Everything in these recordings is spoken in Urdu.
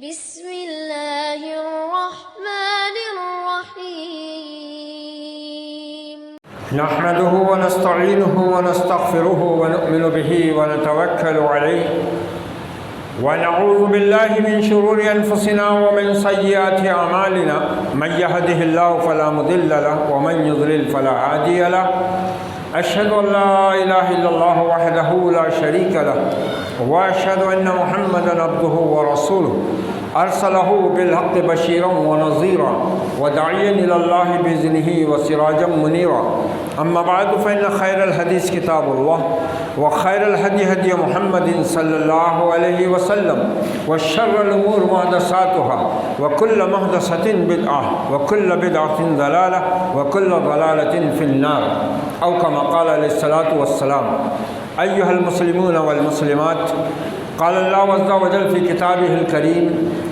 بسم اللہ الرحمن الرحیم نحمده ونستعینه ونستغفره ونؤمن به ونتوکل علیہ ونعوذ باللہ من شرور انفسنا ومن سیئات اعمالنا من يهده الله فلا مضل له ومن يضلل فلا هادي له اشهد ان لا اله الا الله وحده لا شريك له واشهد ان محمدا عبده ورسوله ارسله بالحق بشيرا ونذيرا وداعيا الى الله باذنه وسراجا منيرا اما بعد فان خير الحديث كتاب الله وخير الهدي هدي محمد صلى الله عليه وسلم وشر الامور محدثاتها وكل محدثة بدعة وكل بدعة ضلالة وكل ضلالة في النار او كما قال عليه الصلاة والسلام. أيها المسلمون والمسلمات، قال الله عز وجل في كتابه الكريم: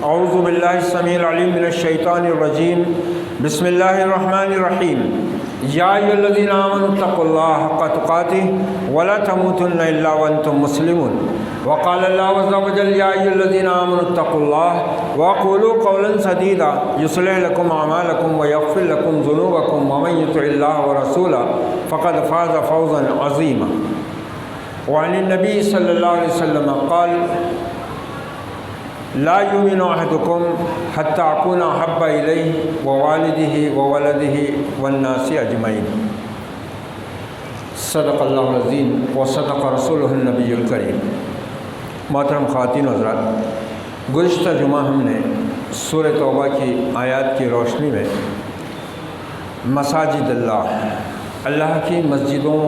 أعوذ بالله السميع العليم من الشيطان الرجيم، بسم الله الرحمن الرحيم. يا أيها الذين آمنوا اتقوا الله حق تقاته ولا تموتن إلا وأنتم مسلمون. وقال الله عز وجل: يا أيها الذين آمنوا اتقوا الله وقولوا قولا سديدا يصلح لكم أعمالكم ويغفر لكم ذنوبكم ومن يطع الله ورسوله فقد فاز فوزا عظيما. وعن النبي صلى الله عليه وسلم قال: لا يؤمن أحدكم حتى أكون أحب إليه ووالده وولده والناس أجمعين. صدق اللہ العظیم وصدق رسولہ النبی الکریم. محترم خواتین و حضرات، گزشتہ جمعہ ہم نے سورہ توبہ کی آیات کی روشنی میں مساجد اللہ کی مسجدوں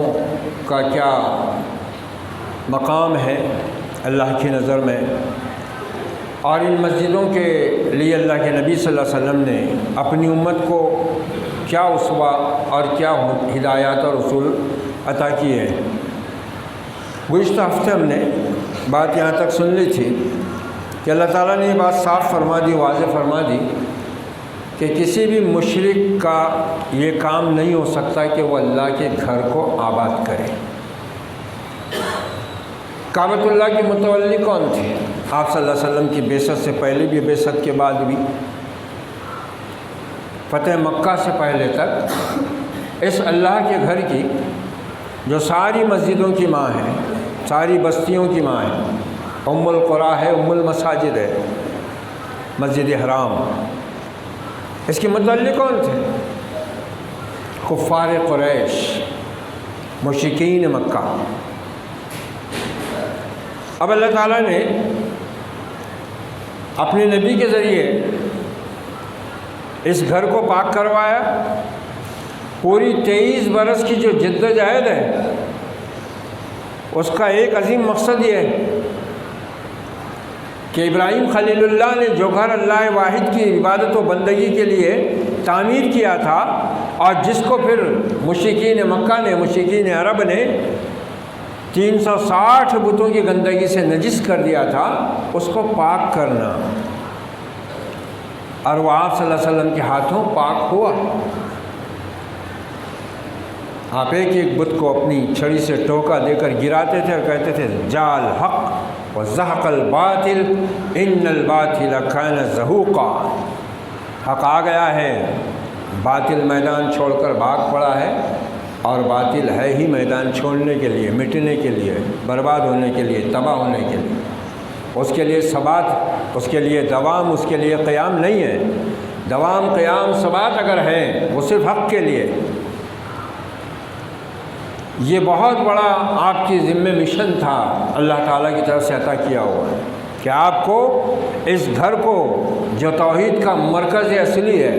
کا کیا مقام ہے اللہ کی نظر میں، اور ان مسجدوں کے لیے اللہ کے نبی صلی اللہ علیہ وسلم نے اپنی امت کو کیا اسوہ اور کیا ہدایات اور اصول عطا کیے ہیں. گزشتہ ہفتے ہم نے بات یہاں تک سن لی تھی کہ اللہ تعالیٰ نے یہ بات صاف فرما دی، واضح فرما دی کہ کسی بھی مشرک کا یہ کام نہیں ہو سکتا کہ وہ اللہ کے گھر کو آباد کرے. کعبۃ اللہ کی متولی کون تھے؟ آپ صلی اللہ علیہ وسلم کی بعثت سے پہلے بھی، بعثت کے بعد بھی، فتح مکہ سے پہلے تک اس اللہ کے گھر کی جو ساری مسجدوں کی ماں ہے، ساری بستیوں کی ماں ہے، ام القریٰ ہے، ام المساجد ہے، مسجد حرام. اس کے متولی کون تھے؟ کفار قریش، مشرکین مکہ. اب اللہ تعالیٰ نے اپنے نبی کے ذریعے اس گھر کو پاک کروایا. پوری 23 برس کی جو جد و جہد ہے اس کا ایک عظیم مقصد یہ ہے کہ ابراہیم خلیل اللہ نے جو گھر اللہ واحد کی عبادت و بندگی کے لیے تعمیر کیا تھا، اور جس کو پھر مشرکین مکہ نے، مشرکین عرب نے 360 بتوں کی گندگی سے نجس کر دیا تھا، اس کو پاک کرنا. اور وہ آپ صلی اللہ علیہ وسلم کے ہاتھوں پاک ہوا. آپ ایک ایک بت کو اپنی چھڑی سے ٹوکا دے کر گراتے تھے اور کہتے تھے: جاء الحق وزهق الباطل ان الباطل کان زہوقا. حق آ گیا ہے، باطل میدان چھوڑ کر بھاگ پڑا ہے، اور باطل ہے ہی میدان چھوڑنے کے لیے، مٹنے کے لیے، برباد ہونے کے لیے، تباہ ہونے کے لیے. اس کے لیے ثبات، اس کے لیے دوام، اس کے لیے قیام نہیں ہے. دوام، قیام، ثبات اگر ہے وہ صرف حق کے لیے. یہ بہت بڑا آپ کی ذمہ مشن تھا، اللہ تعالیٰ کی طرف سے عطا کیا ہوا ہے کہ آپ کو اس گھر کو جو توحید کا مرکز اصلی ہے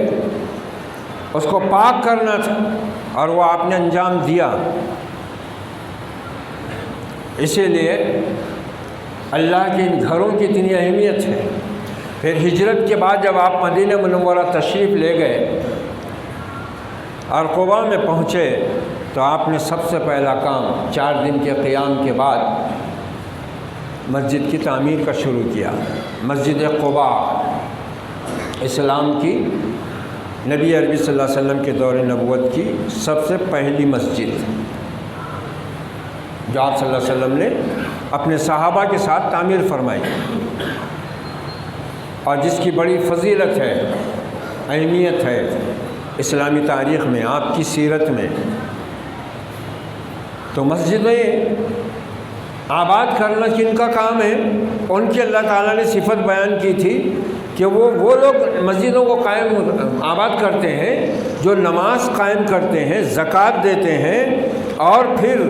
اس کو پاک کرنا تھا، اور وہ آپ نے انجام دیا. اسی لیے اللہ کے ان گھروں کی اتنی اہمیت ہے. پھر ہجرت کے بعد جب آپ مدینہ منورہ تشریف لے گئے اور قباء میں پہنچے تو آپ نے سب سے پہلا کام 4 دن کے قیام کے بعد مسجد کی تعمیر کا شروع کیا. مسجد قباء اسلام کی، نبی عربی صلی اللہ علیہ وسلم کے دور نبوت کی سب سے پہلی مسجد، جو آپ صلی اللہ علیہ وسلم نے اپنے صحابہ کے ساتھ تعمیر فرمائی. اور جس کی بڑی فضیلت ہے، اہمیت ہے اسلامی تاریخ میں، آپ کی سیرت میں، تو مسجدیں آباد کرنا کن کا کام ہے؟ ان کی اللہ تعالیٰ نے صفت بیان کی تھی کہ وہ لوگ مسجدوں کو قائم آباد کرتے ہیں جو نماز قائم کرتے ہیں، زکوٰۃ دیتے ہیں، اور پھر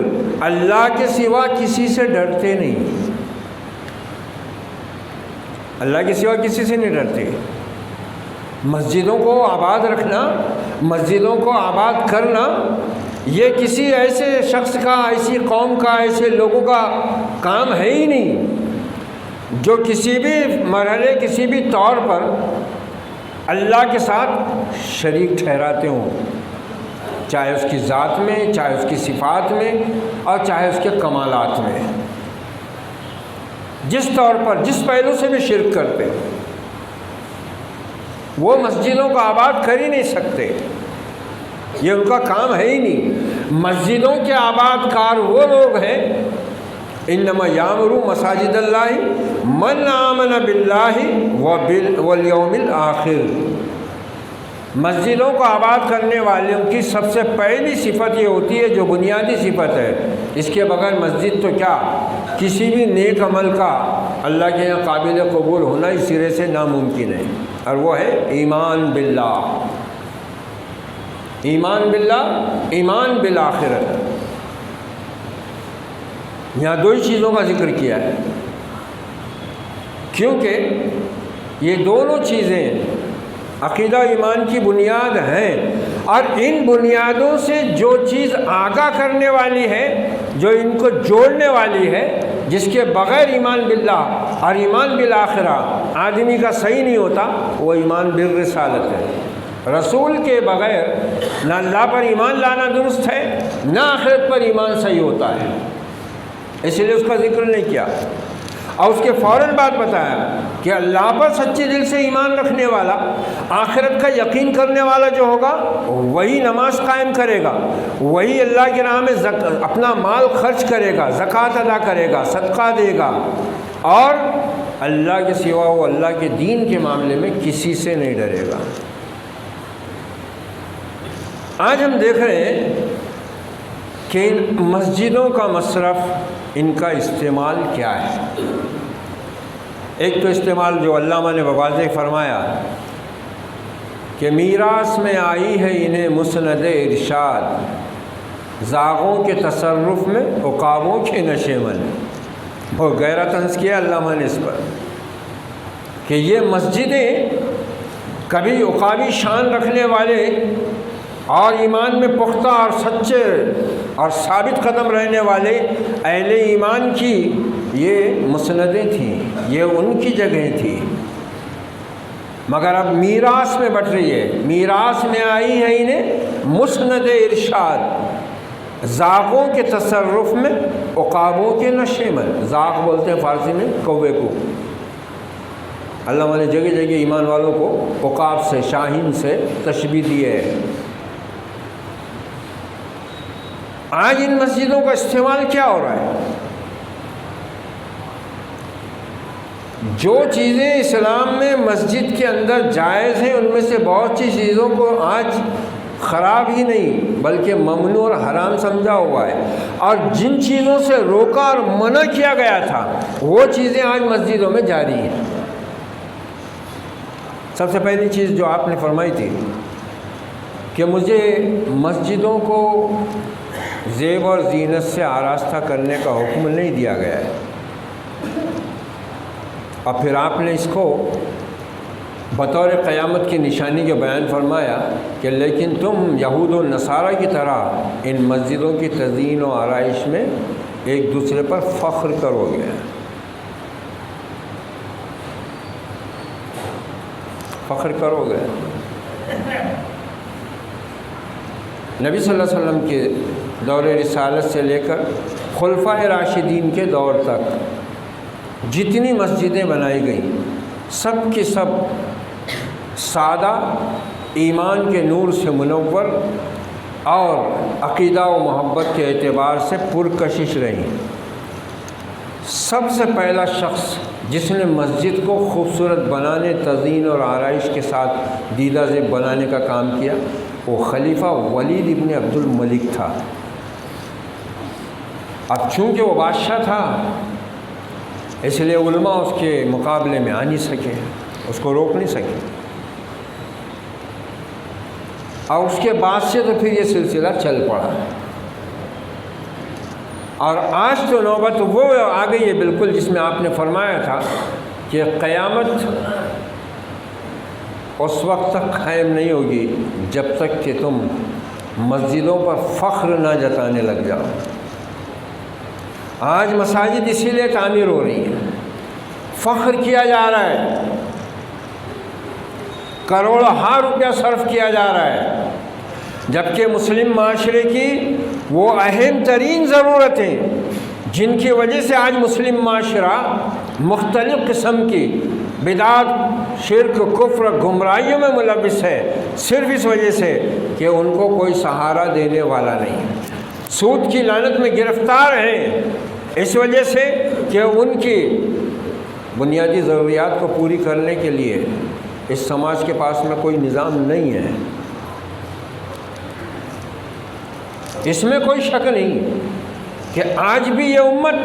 اللہ کے سوا کسی سے ڈرتے نہیں، اللہ کے سوا کسی سے نہیں ڈرتے۔ مسجدوں کو آباد رکھنا، مسجدوں کو آباد کرنا، یہ کسی ایسے شخص کا، ایسی قوم کا، ایسے لوگوں کا کام ہے ہی نہیں جو کسی بھی مرحلے، کسی بھی طور پر اللہ کے ساتھ شریک ٹھہراتے ہوں، چاہے اس کی ذات میں، چاہے اس کی صفات میں، اور چاہے اس کے کمالات میں، جس طور پر، جس پہلو سے بھی شرک کرتے، وہ مسجدوں کو آباد کر ہی نہیں سکتے، یہ ان کا کام ہے ہی نہیں۔ مسجدوں کے آباد کار وہ لوگ ہیں، انما یامر مساجد اللہ من آمن باللہ والیوم الآخر، مسجدوں کو آباد کرنے والوں کی سب سے پہلی صفت یہ ہوتی ہے، جو بنیادی صفت ہے، اس کے بغیر مسجد تو کیا، کسی بھی نیک عمل کا اللہ کے یہاں قابل قبول ہونا اس سرے سے ناممکن ہے، اور وہ ہے ایمان باللہ، ایمان باللہ، ایمان بالآخرت۔ یہاں دو ہی چیزوں کا ذکر کیا ہے، کیونکہ یہ دونوں چیزیں عقیدہ ایمان کی بنیاد ہیں، اور ان بنیادوں سے جو چیز آگاہ کرنے والی ہے، جو ان کو جوڑنے والی ہے، جس کے بغیر ایمان باللہ اور ایمان بالآخرہ آدمی کا صحیح نہیں ہوتا، وہ ایمان بالرسالت ہے۔ رسول کے بغیر نہ اللہ پر ایمان لانا درست ہے، نہ آخرت پر ایمان صحیح ہوتا ہے، اس لیے اس کا ذکر نہیں کیا، اور اس کے فوراً بعد بتایا کہ اللہ پر سچے دل سے ایمان رکھنے والا، آخرت کا یقین کرنے والا جو ہوگا، وہی نماز قائم کرے گا، وہی اللہ کی راہ میں اپنا مال خرچ کرے گا، زکوٰۃ ادا کرے گا، صدقہ دے گا، اور اللہ کے سوا وہ اللہ کے دین کے معاملے میں کسی سے نہیں ڈرے گا۔ آج ہم دیکھ رہے ہیں کہ ان مسجدوں کا مصرف، ان کا استعمال کیا ہے۔ ایک تو استعمال جو علامہ نے واضح فرمایا کہ میراث میں آئی ہے انہیں مسند ارشاد، زاغوں کے تصرف میں عقابوں کے نشے من، بہت گہرا طنز کیا علامہ نے اس پر کہ یہ مسجدیں کبھی عقابی شان رکھنے والے اور ایمان میں پختہ اور سچے اور ثابت قدم رہنے والے اہل ایمان کی یہ مسندیں تھیں، یہ ان کی جگہیں تھیں، مگر اب میراث میں بٹ رہی ہے، میراث میں آئی ہے انہیں مسند ارشاد، زاغوں کے تصرف میں عقابوں کے نشے میں، زاغ بولتے ہیں فارسی میں کوے کو، اللہ نے جگہ جگہ ایمان والوں کو عقاب سے، شاہین سے تشبیہ دی ہے۔ آج ان مسجدوں کا استعمال کیا ہو رہا ہے؟ جو چیزیں اسلام میں مسجد کے اندر جائز ہیں، ان میں سے بہت سی چیزوں کو آج خراب ہی نہیں بلکہ ممنوع اور حرام سمجھا ہوا ہے، اور جن چیزوں سے روکا اور منع کیا گیا تھا وہ چیزیں آج مسجدوں میں جاری ہیں۔ سب سے پہلی چیز جو آپ نے فرمائی تھی کہ مجھے مسجدوں کو زیب اور زینت سے آراستہ کرنے کا حکم نہیں دیا گیا ہے، اور پھر آپ نے اس کو بطور قیامت کی نشانی کے بیان فرمایا کہ لیکن تم یہود و نصارہ کی طرح ان مسجدوں کی تزئین و آرائش میں ایک دوسرے پر فخر کرو گے، فخر کرو گے۔ نبی صلی اللہ علیہ وسلم کے دور رسالت سے لے کر خلفائے راشدین کے دور تک جتنی مسجدیں بنائی گئیں، سب کی سب سادہ، ایمان کے نور سے منور اور عقیدہ و محبت کے اعتبار سے پرکشش رہیں، سب سے پہلا شخص جس نے مسجد کو خوبصورت بنانے، تزئین اور آرائش کے ساتھ دیدہ زیب بنانے کا کام کیا وہ خلیفہ ولید ابن عبد الملک تھا۔ اب چونکہ وہ بادشاہ تھا اس لیے علماء اس کے مقابلے میں آ نہیں سکے، اس کو روک نہیں سکے، اور اس کے بعد سے تو پھر یہ سلسلہ چل پڑا، اور آج تو نوبت وہ آ گئی ہے بالکل جس میں آپ نے فرمایا تھا کہ قیامت اس وقت تک قائم نہیں ہوگی جب تک کہ تم مسجدوں پر فخر نہ جتانے لگ جاؤ۔ آج مساجد اسی لیے تعمیر ہو رہی ہیں، فخر کیا جا رہا ہے، کروڑوں روپیہ صرف کیا جا رہا ہے، جبکہ مسلم معاشرے کی وہ اہم ترین ضرورتیں جن کی وجہ سے آج مسلم معاشرہ مختلف قسم کی بدعات، شرک، کفر، گمراہیوں میں ملوث ہے، صرف اس وجہ سے کہ ان کو کوئی سہارا دینے والا نہیں، سود کی لعنت میں گرفتار ہیں، اس وجہ سے کہ ان کی بنیادی ضروریات کو پوری کرنے کے لیے اس سماج کے پاس میں کوئی نظام نہیں ہے۔ اس میں کوئی شک نہیں کہ آج بھی یہ امت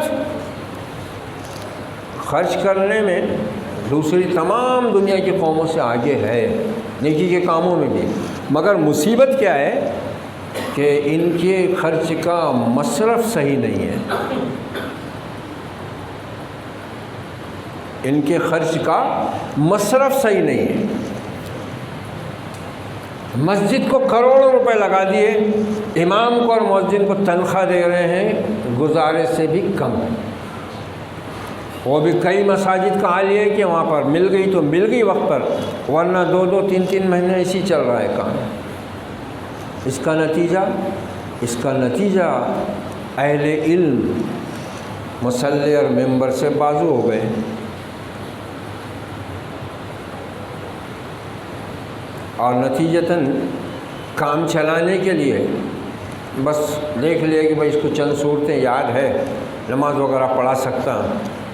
خرچ کرنے میں دوسری تمام دنیا کی قوموں سے آگے ہے، نیکی کے کاموں میں بھی، مگر مصیبت کیا ہے کہ ان کے خرچ کا مصرف صحیح نہیں ہے، ان کے خرچ کا مصرف صحیح نہیں ہے۔ مسجد کو کروڑوں روپے لگا دیے، امام کو اور مؤذن کو تنخواہ دے رہے ہیں گزارے سے بھی کم، وہ بھی کئی مساجد کا حال یہ ہے کہ وہاں پر مل گئی تو مل گئی وقت پر، ورنہ 2 3 مہینے اسی چل رہا ہے کام۔ اس کا نتیجہ اہل علم مصلی اور ممبر سے بازو ہو گئے، اور نتیجتاً کام چلانے کے لیے بس دیکھ لیا کہ بھائی اس کو چند صورتیں یاد ہے، نماز وغیرہ پڑھا سکتا،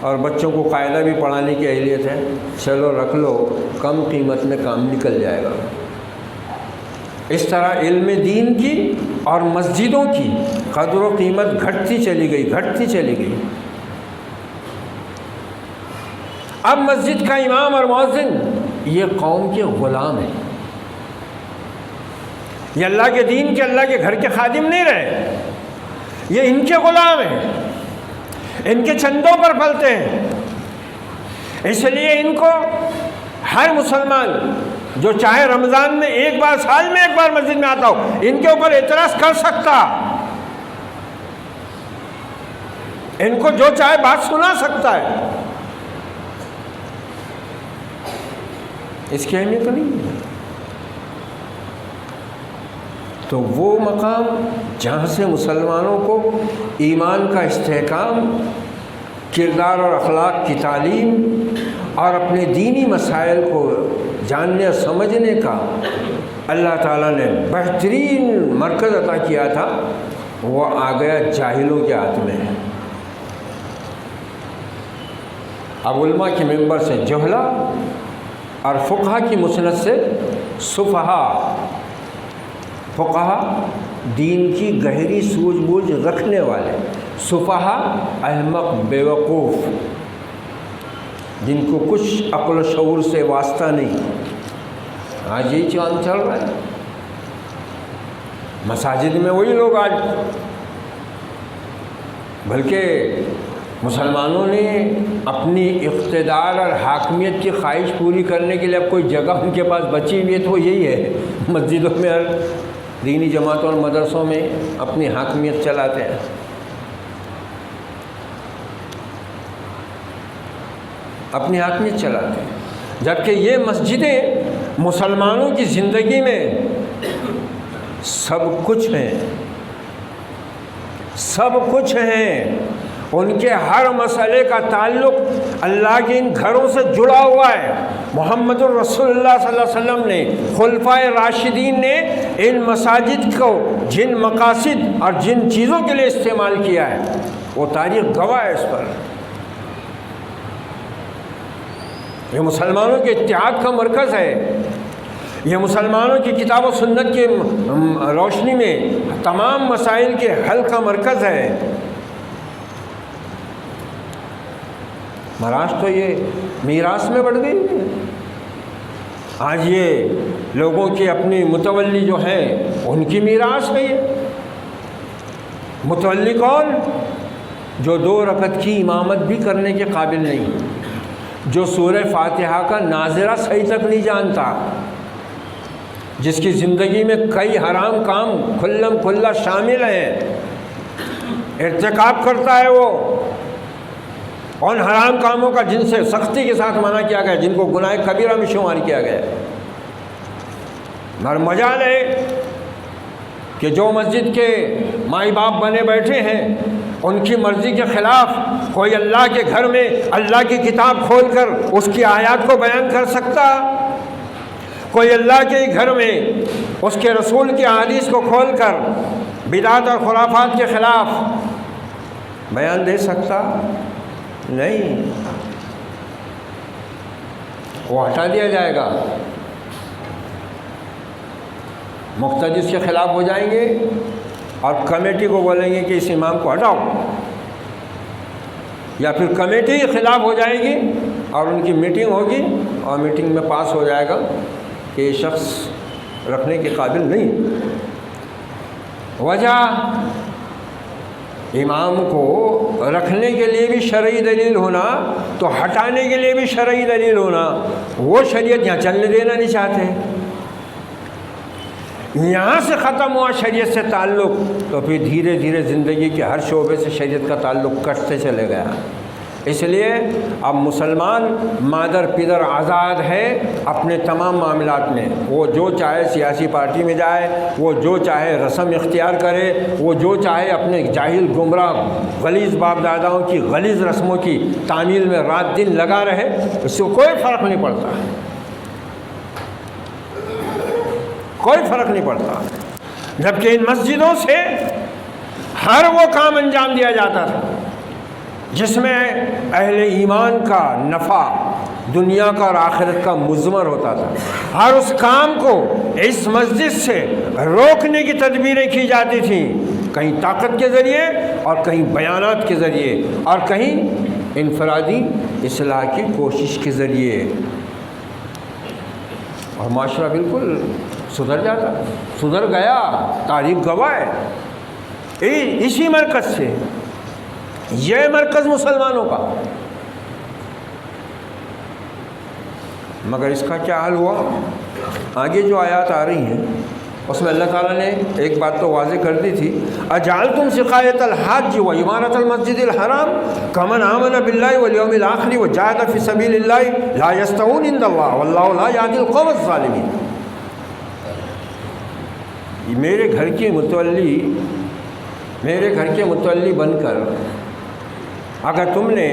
اور بچوں کو قاعدہ بھی پڑھانے کی اہلیت ہے، چلو رکھ لو، کم قیمت میں کام نکل جائے گا۔ اس طرح علم دین کی اور مسجدوں کی قدر و قیمت گھٹتی چلی گئی۔ اب مسجد کا امام اور مؤذن یہ قوم کے غلام ہیں، یہ اللہ کے دین کے، اللہ کے گھر کے خادم نہیں رہے، یہ ان کے غلام ہیں، ان کے چندوں پر پلتے ہیں۔ اس لیے ان کو ہر مسلمان جو چاہے رمضان میں ایک بار، سال میں ایک بار مسجد میں آتا ہو، ان کے اوپر اعتراض کر سکتا، ان کو جو چاہے بات سنا سکتا ہے، اس کی اہمیت نہیں ہے۔ تو وہ مقام جہاں سے مسلمانوں کو ایمان کا استحکام، کردار اور اخلاق کی تعلیم اور اپنے دینی مسائل کو جاننے اور سمجھنے کا اللہ تعالیٰ نے بہترین مرکز عطا کیا تھا، وہ آ گیا جاہلوں کے ہاتھ میں۔ اب علماء کے منبر سے جہلا اور فقہا کی مسند سے صفحا، فقہا دین کی گہری سوجھ بوجھ رکھنے والے، صفحا احمق بیوقوف جن کو کچھ عقل و شعور سے واسطہ نہیں۔ آج یہی چاند چل رہا ہے، مساجد میں وہی لوگ آج، بلکہ مسلمانوں نے اپنی اقتدار اور حاکمیت کی خواہش پوری کرنے کے لیے اب کوئی جگہ ان کے پاس بچی ہوئی ہے تو وہ یہی ہے، مسجدوں میں اور دینی جماعتوں اور مدرسوں میں اپنی حاکمیت چلاتے ہیں۔ اپنی حاکمیت چلاتے ہیں، جبکہ یہ مسجدیں مسلمانوں کی زندگی میں سب کچھ ہیں، سب کچھ ہیں، ان کے ہر مسئلے کا تعلق اللہ کے ان گھروں سے جڑا ہوا ہے۔ محمد الرسول اللہ صلی اللہ علیہ وسلم نے، خلفائے راشدین نے ان مساجد کو جن مقاصد اور جن چیزوں کے لیے استعمال کیا ہے وہ تاریخ گواہ ہے اس پر۔ یہ مسلمانوں کے اتحاد کا مرکز ہے، یہ مسلمانوں کی کتاب و سنت کی روشنی میں تمام مسائل کے حل کا مرکز ہے۔ مہاراج تو یہ میراث میں بڑھ گئی ہے۔ آج یہ لوگوں کی اپنی متولی جو ہے ان کی میراث ہے۔ یہ متولی کون؟ جو 2 رکعت کی امامت بھی کرنے کے قابل نہیں، جو سورہ فاتحہ کا ناظرہ صحیح تک نہیں جانتا، جس کی زندگی میں کئی حرام کام کھلم کھلا شامل ہیں، ارتکاب کرتا ہے وہ ان حرام کاموں کا جن سے سختی کے ساتھ منع کیا گیا، جن کو گناہ کبیرہ میں شمار کیا گیا ہے۔ مگر مجال ہے کہ جو مسجد کے مائی باپ بنے بیٹھے ہیں ان کی مرضی کے خلاف کوئی اللہ کے گھر میں اللہ کی کتاب کھول کر اس کی آیات کو بیان کر سکتا؟ کوئی اللہ کے گھر میں اس کے رسول کی احادیث کو کھول کر بدعت اور خرافات کے خلاف بیان دے سکتا؟ نہیں، وہ ہٹا دیا جائے گا، مقتدی اس کے خلاف ہو جائیں گے اور کمیٹی کو بولیں گے کہ اس امام کو ہٹاؤ، یا پھر کمیٹی کے خلاف ہو جائے گی اور ان کی میٹنگ ہوگی اور میٹنگ میں پاس ہو جائے گا کہ یہ شخص رکھنے کے قابل نہیں۔ وجہ امام کو رکھنے کے لیے بھی شرعی دلیل ہونا تو ہٹانے کے لیے بھی شرعی دلیل ہونا، وہ شریعت یہاں چلنے دینا نہیں چاہتے۔ یہاں سے ختم ہوا شریعت سے تعلق تو پھر دھیرے دھیرے زندگی کے ہر شعبے سے شریعت کا تعلق کٹتے چلے گیا۔ اس لیے اب مسلمان مادر پدر آزاد ہے اپنے تمام معاملات میں، وہ جو چاہے سیاسی پارٹی میں جائے، وہ جو چاہے رسم اختیار کرے، وہ جو چاہے اپنے جاہل گمراہ غلیظ باپ داداؤں کی غلیظ رسموں کی تعمیل میں رات دن لگا رہے، اس سے کوئی فرق نہیں پڑتا، کوئی فرق نہیں پڑتا۔ جبکہ ان مسجدوں سے ہر وہ کام انجام دیا جاتا تھا جس میں اہل ایمان کا نفع دنیا کا اور آخرت کا مضمر ہوتا تھا، ہر اس کام کو اس مسجد سے روکنے کی تدبیریں کی جاتی تھیں، کہیں طاقت کے ذریعے اور کہیں بیانات کے ذریعے اور کہیں انفرادی اصلاح کی کوشش کے ذریعے، اور معاشرہ بالکل سدھر جاتا، سدھر گیا، تاریخ گواہ ہے۔ اسی مرکز سے، یہ مرکز مسلمانوں کا، مگر اس کا کیا حال ہوا؟ آگے جو آیات آ رہی ہیں اس میں اللہ تعالیٰ نے ایک بات تو واضح کر دی تھی، اجعلتم سقایۃ الحاج و عمارۃ المسجد الحرام کمن آمن باللہ والیوم الآخر وجاہد فی سبیل اللہ لا یستوون عند اللہ واللہ لا یہدی القوم الظالمین۔ میرے گھر کے متولی بن کر اگر تم نے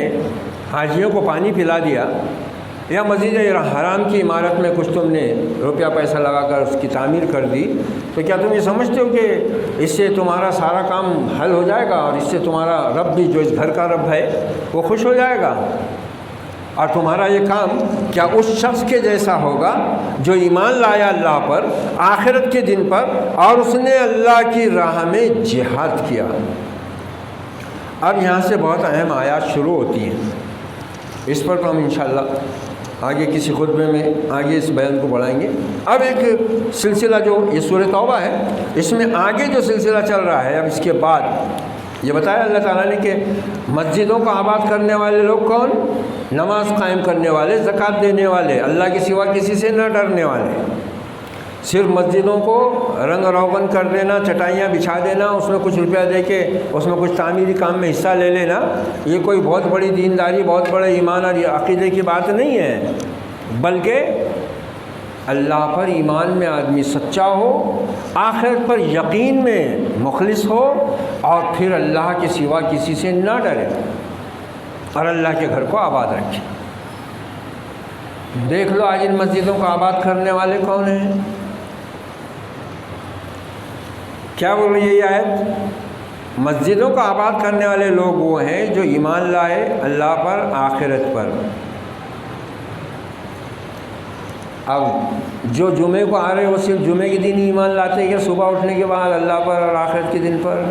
حاجیوں کو پانی پلا دیا یا مسجد حرام کی عمارت میں کچھ تم نے روپیہ پیسہ لگا کر اس کی تعمیر کر دی، تو کیا تم یہ سمجھتے ہو کہ اس سے تمہارا سارا کام حل ہو جائے گا اور اس سے تمہارا رب بھی جو اس گھر کا رب ہے وہ خوش ہو جائے گا؟ اور تمہارا یہ کام کیا اس شخص کے جیسا ہوگا جو ایمان لایا اللہ پر، آخرت کے دن پر، اور اس نے اللہ کی راہ میں جہاد کیا؟ اب یہاں سے بہت اہم آیات شروع ہوتی ہیں، اس پر تو ہم انشاءاللہ آگے کسی خطبے میں آگے اس بیان کو بڑھائیں گے۔ اب ایک سلسلہ جو یہ سورہ توبہ ہے، اس میں آگے جو سلسلہ چل رہا ہے، اب اس کے بعد یہ بتایا اللہ تعالیٰ نے کہ مسجدوں کو آباد کرنے والے لوگ کون؟ نماز قائم کرنے والے، زکوٰۃ دینے والے، اللہ کے سوا کسی سے نہ ڈرنے والے۔ صرف مسجدوں کو رنگ روغن کر دینا، چٹائیاں بچھا دینا، اس میں کچھ روپیہ دے کے اس میں کچھ تعمیری کام میں حصہ لے لینا، یہ کوئی بہت بڑی دینداری، بہت بڑے ایمان اور عقیدے کی بات نہیں ہے، بلکہ اللہ پر ایمان میں آدمی سچا ہو، آخرت پر یقین میں مخلص ہو، اور پھر اللہ کے سوا کسی سے نہ ڈرے اور اللہ کے گھر کو آباد رکھے۔ دیکھ لو آج ان مسجدوں کو آباد کرنے والے کون ہیں؟ کیا بول رہی ہے یہ آیت؟ مسجدوں کو آباد کرنے والے لوگ وہ ہیں جو ایمان لائے اللہ پر، آخرت پر، اب جو جمعے کو آ رہے وہ صرف جمعے کے دن ہی ایمان لاتے ہیں کہ صبح اٹھنے کے بعد اللہ پر اور آخرت کے دن پر؟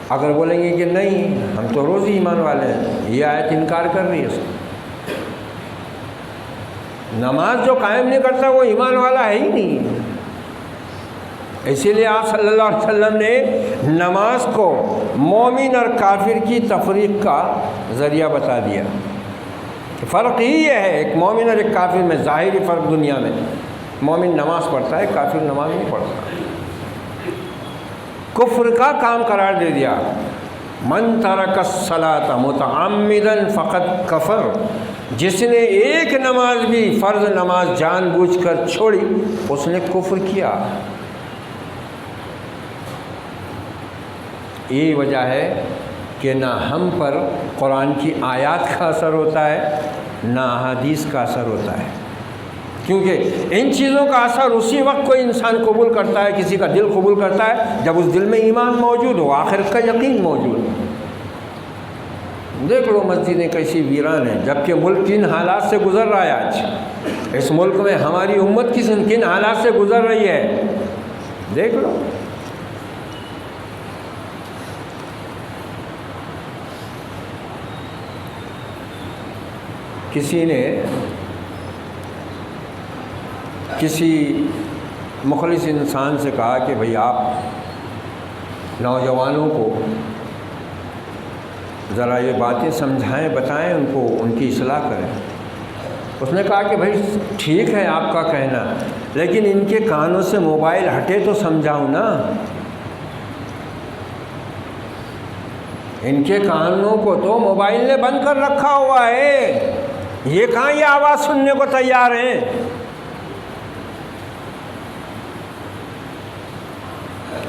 اگر بولیں گے کہ نہیں ہم تو روز ہی ایمان والے ہیں، یہ آیت انکار کر رہی ہے اس کو۔ نماز جو قائم نہیں کرتا وہ ایمان والا ہے ہی نہیں۔ اسی لیے آپ صلی اللہ علیہ وسلم نے نماز کو مومن اور کافر کی تفریق کا ذریعہ بتا دیا۔ فرق ہی یہ ہے ایک مومن اور ایک کافر میں، ظاہری فرق دنیا میں، مومن نماز پڑھتا ہے، کافر نماز نہیں پڑھتا۔ کفر کا کام قرار دے دیا، من ترک الصلاۃ متعمدا فقد کفر، جس نے ایک نماز بھی فرض نماز جان بوجھ کر چھوڑی اس نے کفر کیا۔ یہی وجہ ہے کہ نہ ہم پر قرآن کی آیات کا اثر ہوتا ہے نہ احادیث کا اثر ہوتا ہے، کیونکہ ان چیزوں کا اثر اسی وقت کوئی انسان قبول کرتا ہے، کسی کا دل قبول کرتا ہے جب اس دل میں ایمان موجود ہو، آخرت کا یقین موجود ہو۔ دیکھ لو مسجدیں کیسی ویران ہیں، جبکہ ملک کن حالات سے گزر رہا ہے۔ آج اس ملک میں ہماری امت کن حالات سے گزر رہی ہے، دیکھ لو۔ کسی نے کسی مخلص انسان سے کہا کہ بھئی آپ نوجوانوں کو ذرا یہ باتیں سمجھائیں، بتائیں ان کو، ان کی اصلاح کریں۔ اس نے کہا کہ بھئی ٹھیک ہے آپ کا کہنا، لیکن ان کے کانوں سے موبائل ہٹے تو سمجھاؤں نا۔ ان کے کانوں کو تو موبائل نے بند کر رکھا ہوا ہے، یہ کہاں یہ آواز سننے کو تیار ہیں۔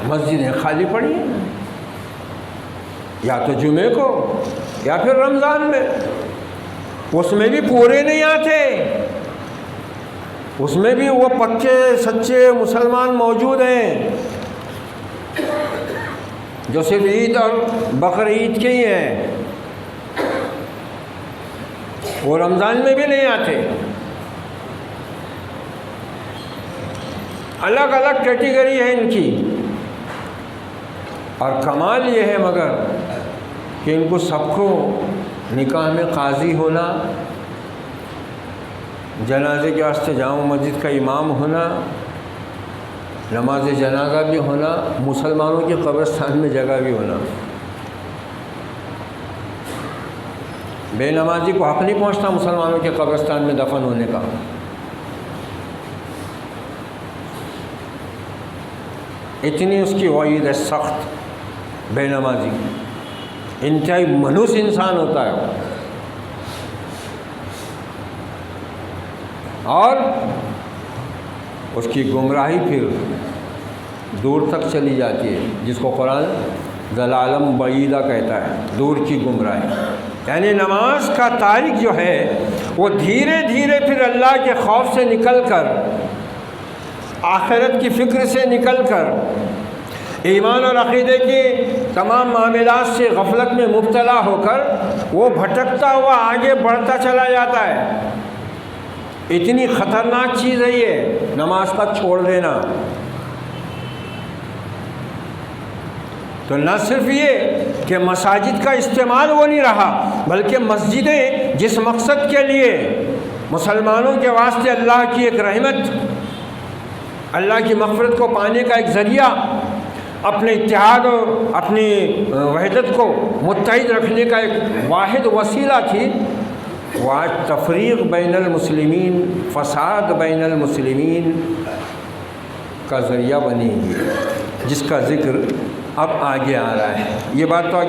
مسجدیں خالی پڑی ہیں، یا تو جمعے کو یا پھر رمضان میں، اس میں بھی پورے نہیں آتے، اس میں بھی وہ پکے سچے مسلمان موجود ہیں جو صرف عید اور بقرعید کے ہی ہیں، وہ رمضان میں بھی نہیں آتے۔ الگ الگ کیٹیگری ہے ان کی، اور کمال یہ ہے مگر کہ ان کو سب کو نکاح میں قاضی ہونا، جنازے کے واسطے جامع مسجد کا امام ہونا، نماز جنازہ بھی ہونا، مسلمانوں کے قبرستان میں جگہ بھی ہونا۔ بے نمازی کو حق نہیں پہنچتا مسلمانوں کے قبرستان میں دفن ہونے کا۔ اتنی اس کی وعید ہے سخت، بے نمازی انتہائی منحوس انسان ہوتا ہے، اور اس کی گمراہی پھر دور تک چلی جاتی ہے، جس کو قرآن ضلالم بعیدہ کہتا ہے، دور کی گمراہی۔ یعنی نماز کا تارک جو ہے وہ دھیرے دھیرے پھر اللہ کے خوف سے نکل کر، آخرت کی فکر سے نکل کر، ایمان اور عقیدے کے تمام معاملات سے غفلت میں مبتلا ہو کر وہ بھٹکتا ہوا آگے بڑھتا چلا جاتا ہے۔ اتنی خطرناک چیز ہے یہ نماز کا چھوڑ دینا۔ تو نہ صرف یہ کہ مساجد کا استعمال وہ نہیں رہا، بلکہ مسجدیں جس مقصد کے لیے مسلمانوں کے واسطے اللہ کی ایک رحمت، اللہ کی مغفرت کو پانے کا ایک ذریعہ، اپنے اتحاد اور اپنی وحدت کو متحد رکھنے کا ایک واحد وسیلہ تھی، وہ آج تفریق بین المسلمین، فساد بین المسلمین کا ذریعہ بنی ہوئی، جس کا ذکر اب آگے آ رہا ہے۔ یہ بات تو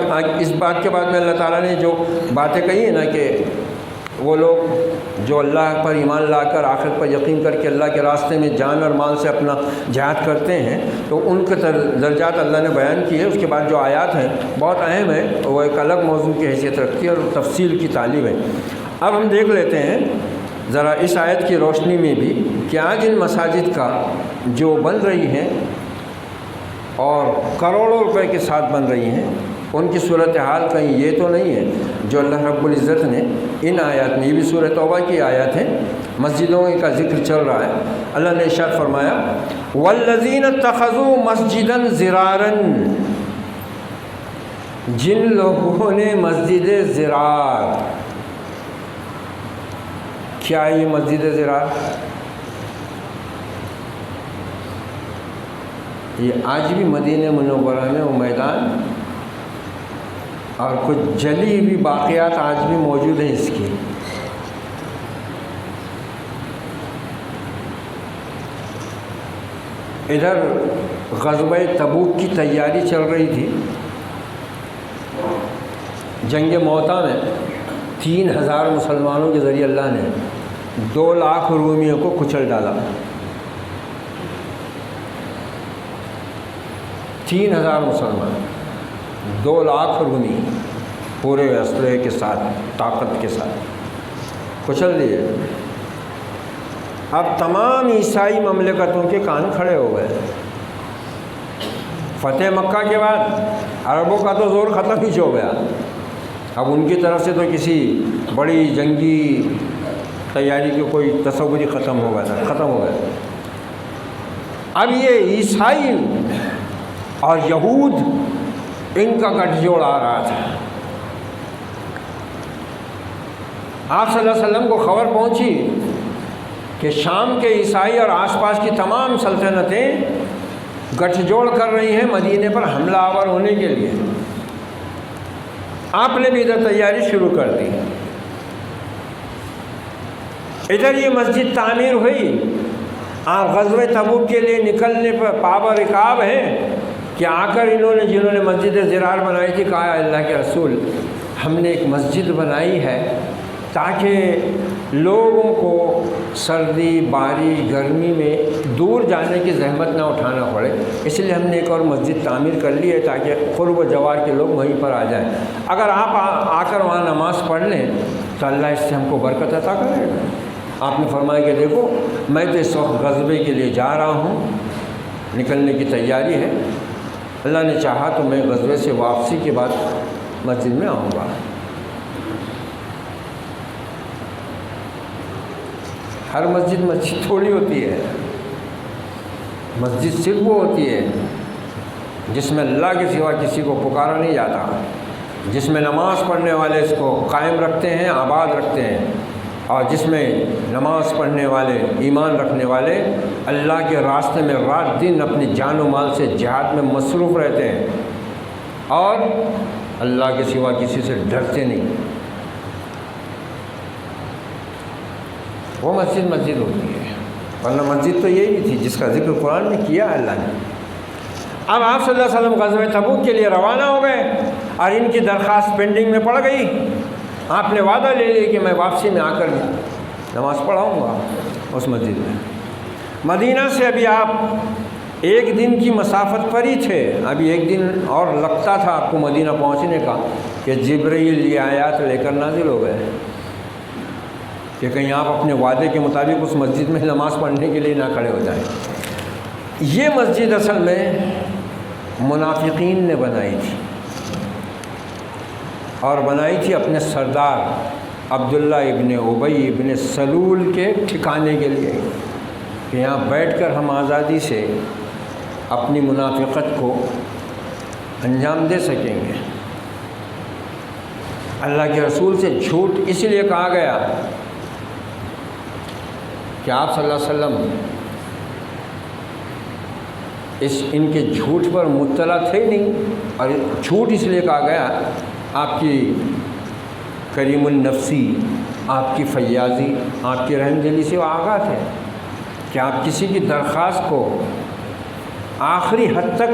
اس بات کے بعد میں اللہ تعالیٰ نے جو باتیں کہی ہیں نا کہ وہ لوگ جو اللہ پر ایمان لا کر، آخرت پر یقین کر کے اللہ کے راستے میں جان اور مال سے اپنا جہاد کرتے ہیں، تو ان کے درجات اللہ نے بیان کیے۔ اس کے بعد جو آیات ہیں بہت اہم ہیں، وہ ایک الگ موضوع کی حیثیت رکھتی ہے اور تفصیل کی تعلیم ہے۔ اب ہم دیکھ لیتے ہیں ذرا اس آیت کی روشنی میں بھی کہ آج ان مساجد کا جو بن رہی ہیں اور کروڑوں روپے کے ساتھ بن رہی ہیں، ان کی صورتحال کہیں یہ تو نہیں ہے جو اللہ رب العزت نے ان آیات میں، یہ بھی سورہ توبہ کی آیات ہیں، مسجدوں کا ذکر چل رہا ہے، اللہ نے ارشاد فرمایا والذین اتخذوا مسجدا ضرارا، جن لوگوں نے مسجد ضرار، کیا یہ مسجد ضرار؟ یہ آج بھی مدینہ منورہ میں وہ میدان اور کچھ جلی ہوئی باقیات آج بھی موجود ہیں اس کی۔ ادھر غزوہ تبوک کی تیاری چل رہی تھی، جنگ موتا میں 3000 مسلمانوں کے ذریعے اللہ نے 2 لاکھ رومیوں کو کچل ڈالا۔ 3000 مسلمان، 2 لاکھ رومی پورے اسلحے کے ساتھ، طاقت کے ساتھ کچل دیے۔ اب تمام عیسائی مملکتوں کے کان کھڑے ہو گئے۔ فتح مکہ کے بعد عربوں کا تو زور ختم ہی ہو گیا، اب ان کی طرف سے تو کسی بڑی جنگی تیاری کی کوئی تصور ہی ختم ہو گیا۔ اب یہ عیسائی اور یہود، ان کا گٹھ جوڑ آ رہا تھا۔ آپ صلی اللہ علیہ وسلم کو خبر پہنچی کہ شام کے عیسائی اور آس پاس کی تمام سلطنتیں گٹھ جوڑ کر رہی ہیں مدینے پر حملہ آور ہونے کے لیے۔ آپ نے بھی ادھر تیاری شروع کر دی۔ ادھر یہ مسجد تعمیر ہوئی، آپ غزوہ تبوک کے لیے نکلنے پر پابہ رکاب ہیں کہ آ کر جنہوں نے مسجد ضرار بنائی تھی، کہا اللہ کے رسول ہم نے ایک مسجد بنائی ہے تاکہ لوگوں کو سردی بارش گرمی میں دور جانے کی زحمت نہ اٹھانا پڑے، اس لیے ہم نے ایک اور مسجد تعمیر کر لی ہے تاکہ قرب و جوار کے لوگ وہیں پر آ جائیں۔ اگر آپ آ کر وہاں نماز پڑھ لیں تو اللہ اس سے ہم کو برکت عطا کرے گا۔ آپ نے فرمایا کہ دیکھو میں تو اس وقت غزوے کے لیے جا رہا ہوں، نکلنے کی تیاری ہے، اللہ نے چاہا تو میں غزوے سے واپسی کے بعد مسجد میں آؤں گا۔ ہر مسجد تھوڑی ہوتی ہے، مسجد صرف وہ ہوتی ہے جس میں اللہ کے سوا کسی کو پکارا نہیں جاتا، جس میں نماز پڑھنے والے اس کو قائم رکھتے ہیں، آباد رکھتے ہیں، اور جس میں نماز پڑھنے والے ایمان رکھنے والے اللہ کے راستے میں رات دن اپنی جان و مال سے جہاد میں مصروف رہتے ہیں اور اللہ کے سوا کسی سے ڈرتے نہیں، وہ مسجد ہوتی ہے۔ ورنہ مسجد تو یہی تھی جس کا ذکر قرآن میں کیا ہے اللہ نے۔ اب آپ صلی اللہ علیہ وسلم غزوہ تبوک کے لیے روانہ ہو گئے اور ان کی درخواست پینڈنگ میں پڑ گئی۔ آپ نے وعدہ لے لیا کہ میں واپسی میں آ کر نماز پڑھاؤں گا اس مسجد میں۔ مدینہ سے ابھی آپ 1 دن کی مسافت پر ہی تھے، ابھی 1 دن اور لگتا تھا آپ کو مدینہ پہنچنے کا کہ جبرائیل یہ آیات لے کر نازل ہو گئے کہ کہیں آپ اپنے وعدے کے مطابق اس مسجد میں نماز پڑھنے کے لیے نہ کھڑے ہو جائیں۔ یہ مسجد اصل میں منافقین نے بنائی تھی، اور بنائی تھی اپنے سردار عبداللہ ابن ابی ابن سلول کے ٹھکانے کے لیے کہ یہاں بیٹھ کر ہم آزادی سے اپنی منافقت کو انجام دے سکیں گے۔ اللہ کے رسول سے جھوٹ اس لیے کہا گیا کہ آپ صلی اللہ علیہ وسلم ان کے جھوٹ پر مطلع تھے نہیں، اور جھوٹ اس لیے کہا گیا آپ کی کریم النفسی، آپ کی فیاضی، آپ کی رحم دلی سے وہ آگاہ تھے کہ آپ کسی کی درخواست کو آخری حد تک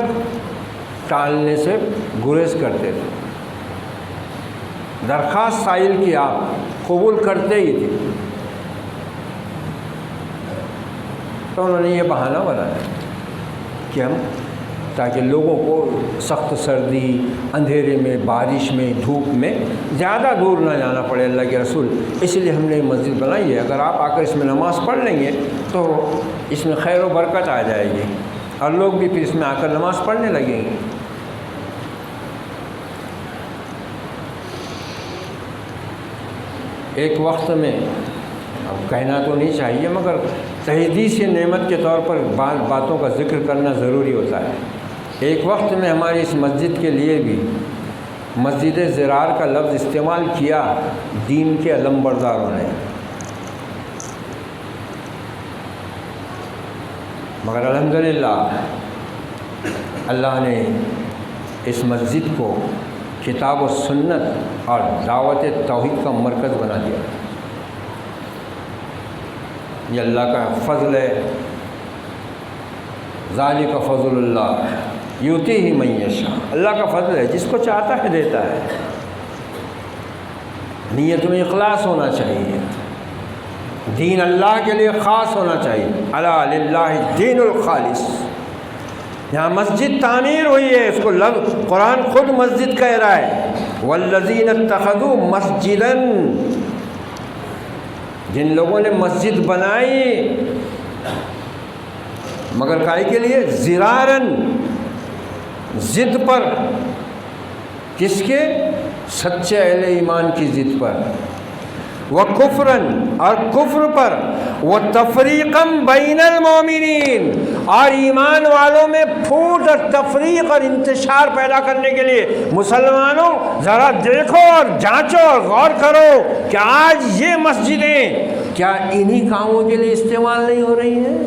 ٹالنے سے گریز کرتے تھے، درخواست سائل کی آپ قبول کرتے ہی تھے۔ تو انہوں نے یہ بہانہ بنایا کہ ہم تاکہ لوگوں کو سخت سردی، اندھیرے میں، بارش میں، دھوپ میں زیادہ دور نہ جانا پڑے اللہ کے رسول، اس لیے ہم نے مسجد بنائی ہے، اگر آپ آ کر اس میں نماز پڑھ لیں گے تو اس میں خیر و برکت آ جائے گی اور لوگ بھی پھر اس میں آ کر نماز پڑھنے لگیں گے۔ ایک وقت میں اب کہنا تو نہیں چاہیے مگر تحدیث نعمت کے طور پر باتوں کا ذکر کرنا ضروری ہوتا ہے۔ ایک وقت میں ہماری اس مسجد کے لیے بھی مسجد زرار کا لفظ استعمال کیا دین کے علمبرداروں نے، مگر الحمدللہ اللہ نے اس مسجد کو کتاب و سنت اور دعوت توحید کا مرکز بنا دیا۔ یہ اللہ کا فضل ہے، ذالک فضل اللہ یؤتیہ من یشاء، اللہ کا فضل ہے، جس کو چاہتا ہے دیتا ہے۔ نیت میں اخلاص ہونا چاہیے، دین اللہ کے لیے خاص ہونا چاہیے۔ الا للہ الدین الخالص۔ یہاں مسجد تعمیر ہوئی ہے، اس کو قرآن خود مسجد کہہ رہا ہے، والذین اتخذوا مسجدا، جن لوگوں نے مسجد بنائی مگر کائی کے لیے زرارن، ضد پر، کس کے؟ سچے اہل ایمان کی ضد پر، وکفرن، اور کفر پر، وتفریقا بین المؤمنین، اور ایمان والوں میں پھوٹ اور تفریق اور انتشار پیدا کرنے کے لیے مسلمانوں ذرا دیکھو اور جانچو اور غور کرو کہ آج یہ مسجدیں کیا انہی کاموں کے لیے استعمال نہیں ہو رہی ہیں؟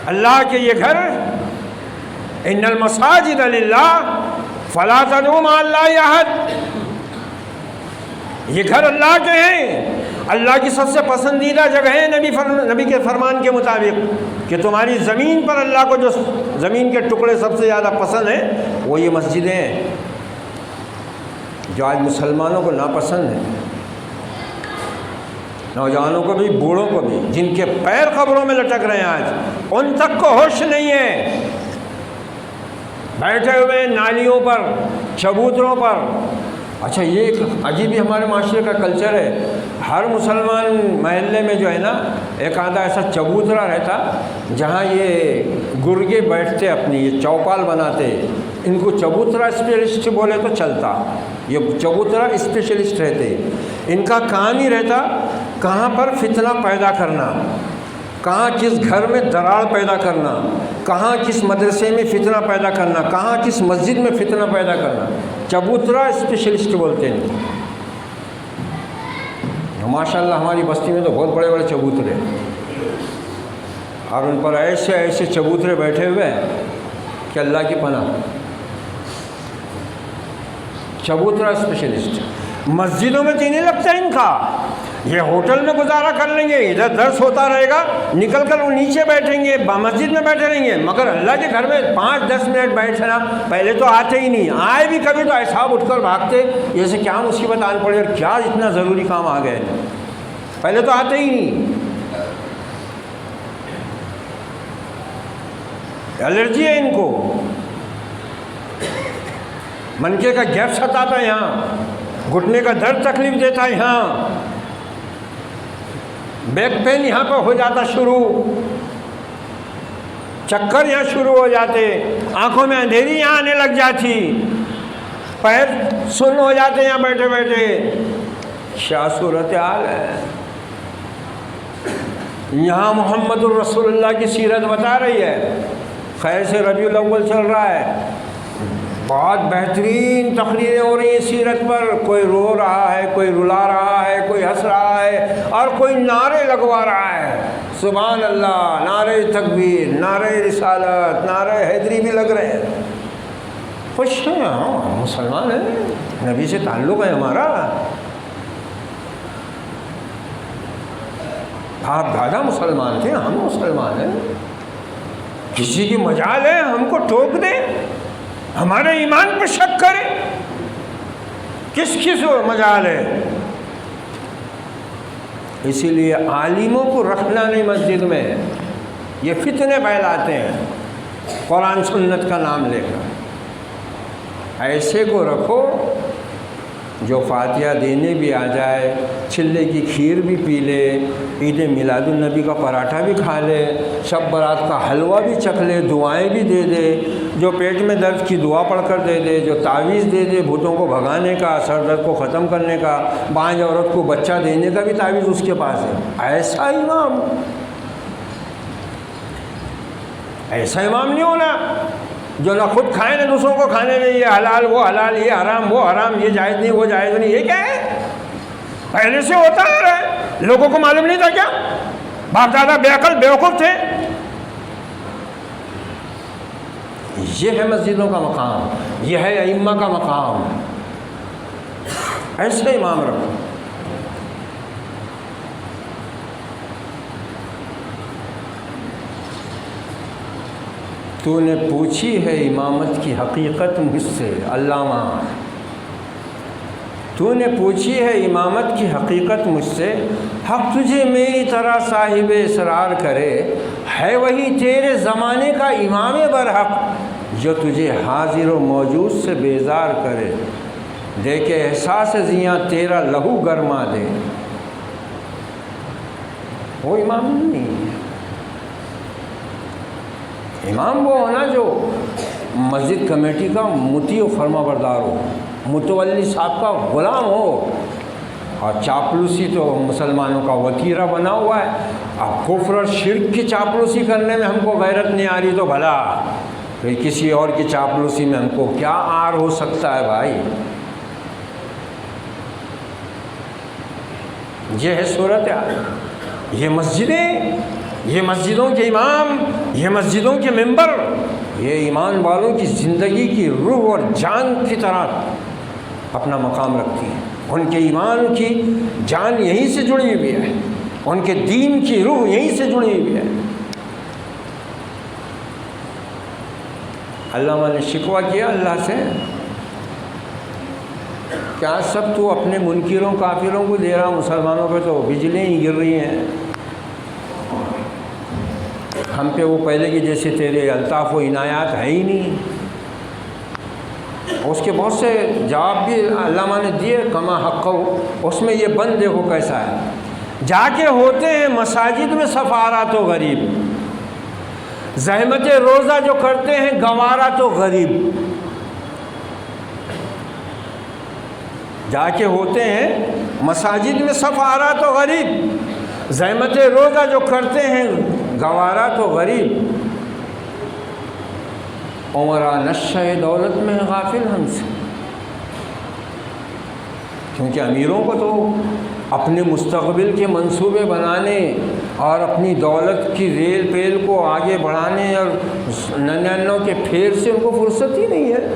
اللہ کے یہ گھر، ان المساجد للہ فلا تدعوا مع اللہ احد، یہ گھر اللہ کے ہیں، اللہ کی سب سے پسندیدہ جگہ ہے نبی کے فرمان کے مطابق کہ تمہاری زمین پر اللہ کو جو زمین کے ٹکڑے سب سے زیادہ پسند ہیں وہ یہ مسجدیں ہیں، جو آج مسلمانوں کو ناپسند ہیں، نوجوانوں کو بھی، بوڑھوں کو بھی، جن کے پیر قبروں میں لٹک رہے ہیں آج، ان تک کو ہوش نہیں ہے، بیٹھے ہوئے نالیوں پر، چبوتروں پر۔ اچھا یہ ایک عجیب ہی ہمارے معاشرے کا کلچر ہے، ہر مسلمان محلے میں جو ہے نا ایک آدھا ایسا چبوترا رہتا جہاں یہ گرگے بیٹھتے اپنی، یہ چوپال بناتے، ان کو چبوترا اسپیشلسٹ بولے تو چلتا، یہ چبوترا اسپیشلسٹ رہتے، ان کا کام ہی رہتا کہاں پر فتنہ پیدا کرنا، کہاں کس گھر میں دراڑ پیدا کرنا، کہاں کس مدرسے میں فتنہ پیدا کرنا، کہاں کس مسجد میں فتنہ پیدا کرنا، چبوترا اسپیشلسٹ بولتے ہیں۔ ماشاءاللہ ہماری بستی میں تو بہت بڑے بڑے چبوترے اور ان پر ایسے ایسے چبوترے بیٹھے ہوئے ہیں کہ اللہ کی پناہ۔ چبوترا اسپیشلسٹ مسجدوں میں تو نہیں لگتا ان کا، یہ ہوٹل میں گزارا کر لیں گے، ادھر درس ہوتا رہے گا، نکل کر وہ نیچے بیٹھیں گے، مسجد میں بیٹھے رہیں گے، مگر اللہ کے گھر میں 5-10 منٹ بیٹھنا پہلے تو آتے ہی نہیں، آئے بھی کبھی تو ایسا اٹھ کر بھاگتے جیسے کیا مصیبت آن پڑی اور کیا اتنا ضروری کام آ گئے، پہلے تو آتے ہی نہیں۔ الرجی ہے ان کو، منکے کا گیپ ستاتا ہے یہاں، گھٹنے کا درد تکلیف دیتا ہے یہاں، بیک پین یہاں پہ ہو جاتا شروع، چکر یہاں شروع ہو جاتے، آنکھوں میں اندھیری یہاں آنے لگ جاتی، پیر سن ہو جاتے یہاں بیٹھے بیٹھے، کیا صورتحال ہے۔ یہاں محمد الرسول اللہ کی سیرت بتا رہی ہے، خیر سے ربیع الاول چل رہا ہے، بہت بہترین تقریریں ہو رہی ہیں سیرت پر، کوئی رو رہا ہے، کوئی رلا رہا ہے، کوئی ہنس رہا ہے اور کوئی نعرے لگوا رہا ہے، سبحان اللہ، نعرے تکبیر، نعرے رسالت، نعرے حیدری بھی لگ رہے ہیں، خوش ہیں، ہاں مسلمان ہیں، نبی سے تعلق ہے ہمارا، باپ دادا مسلمان تھے، ہم مسلمان ہیں، کسی کی مجال ہے ہم کو ٹوک دیں، ہمارے ایمان پر شک کرے، کس مجال ہے۔ اسی لیے عالموں کو رکھنا نہیں مسجد میں، یہ فتنے پھیلاتے ہیں قرآن سنت کا نام لے کر، ایسے کو رکھو جو فاتحہ دینے بھی آ جائے، چھلے کی کھیر بھی پی لے، عید میلاد النبی کا پراٹھا بھی کھا لے، شب برات کا حلوہ بھی چکھ لے، دعائیں بھی دے دے، جو پیٹ میں درد کی دعا پڑھ کر دے دے، جو تعویذ دے دے بھوتوں کو بھگانے کا، سر درد کو ختم کرنے کا، بانجھ عورت کو بچہ دینے کا بھی تعویذ اس کے پاس ہے، ایسا امام نہیں ہونا جو نہ خود کھائے نہ دوسروں کو کھانے میں، یہ حلال وہ حلال، یہ حرام وہ حرام، یہ جائز نہیں وہ جائز نہیں۔ یہ کیا ہے؟ پہلے سے ہوتا آ رہا ہے، لوگوں کو معلوم نہیں تھا کیا؟ باپ دادا بے عقل بیوقوف تھے؟ یہ ہے مسجدوں کا مقام، یہ ہے ائمہ کا مقام، ایسے امام رکھو۔ تو نے پوچھی ہے امامت کی حقیقت مجھ سے علامہ، تو نے پوچھی ہے امامت کی حقیقت مجھ سے، حق تجھے میری طرح صاحب اسرار کرے، ہے وہی تیرے زمانے کا امام برحق جو تجھے حاضر و موجود سے بیزار کرے، دے کے احساس زیاں تیرا لہو گرما دے۔ وہ امام نہیں ہے، امام وہ ہونا جو مسجد کمیٹی کا مطیع و فرما بردار ہو، متولی صاحب کا غلام ہو، اور چاپلوسی تو مسلمانوں کا وتیرہ بنا ہوا ہے۔ اب کفر اور شرک کی چاپلوسی کرنے میں ہم کو غیرت نہیں آ رہی تو بھلا کہ کسی اور کی چاپلوسی میں ہم کو کیا آر ہو سکتا ہے بھائی؟ یہ ہے صورتحال، یہ مسجدیں، یہ مسجدوں کے امام، یہ مسجدوں کے ممبر، یہ ایمان والوں کی زندگی کی روح اور جان کی طرح اپنا مقام رکھتی ہیں۔ ان کے ایمان کی جان یہیں سے جڑی ہوئی ہے، ان کے دین کی روح یہیں سے جڑی ہوئی ہے۔ علامہ نے شکوہ کیا اللہ سے، کیا سب تو اپنے منکروں کافروں کو دے رہا، مسلمانوں پہ تو بجلیاں ہی گر رہی ہیں، ہم پہ وہ پہلے کی جیسے تیرے الطاف و عنایات ہے ہی نہیں۔ اس کے بہت سے جواب بھی علامہ نے دیے کما حق، اس میں یہ بند دیکھو کیسا ہے، جا کے ہوتے ہیں مساجد میں سفارات و غریب، زحمت روزہ جو کرتے ہیں گوارا تو غریب، جا کے ہوتے ہیں مساجد میں سفارات و غریب، زحمت روزہ جو کرتے ہیں گوارا تو غریب، عمرہ نشہ دولت میں غافل ہم سے۔ کیونکہ امیروں کو تو اپنے مستقبل کے منصوبے بنانے اور اپنی دولت کی ریل پیل کو آگے بڑھانے اور ننانوں کے پھیر سے ان کو فرصت ہی نہیں ہے۔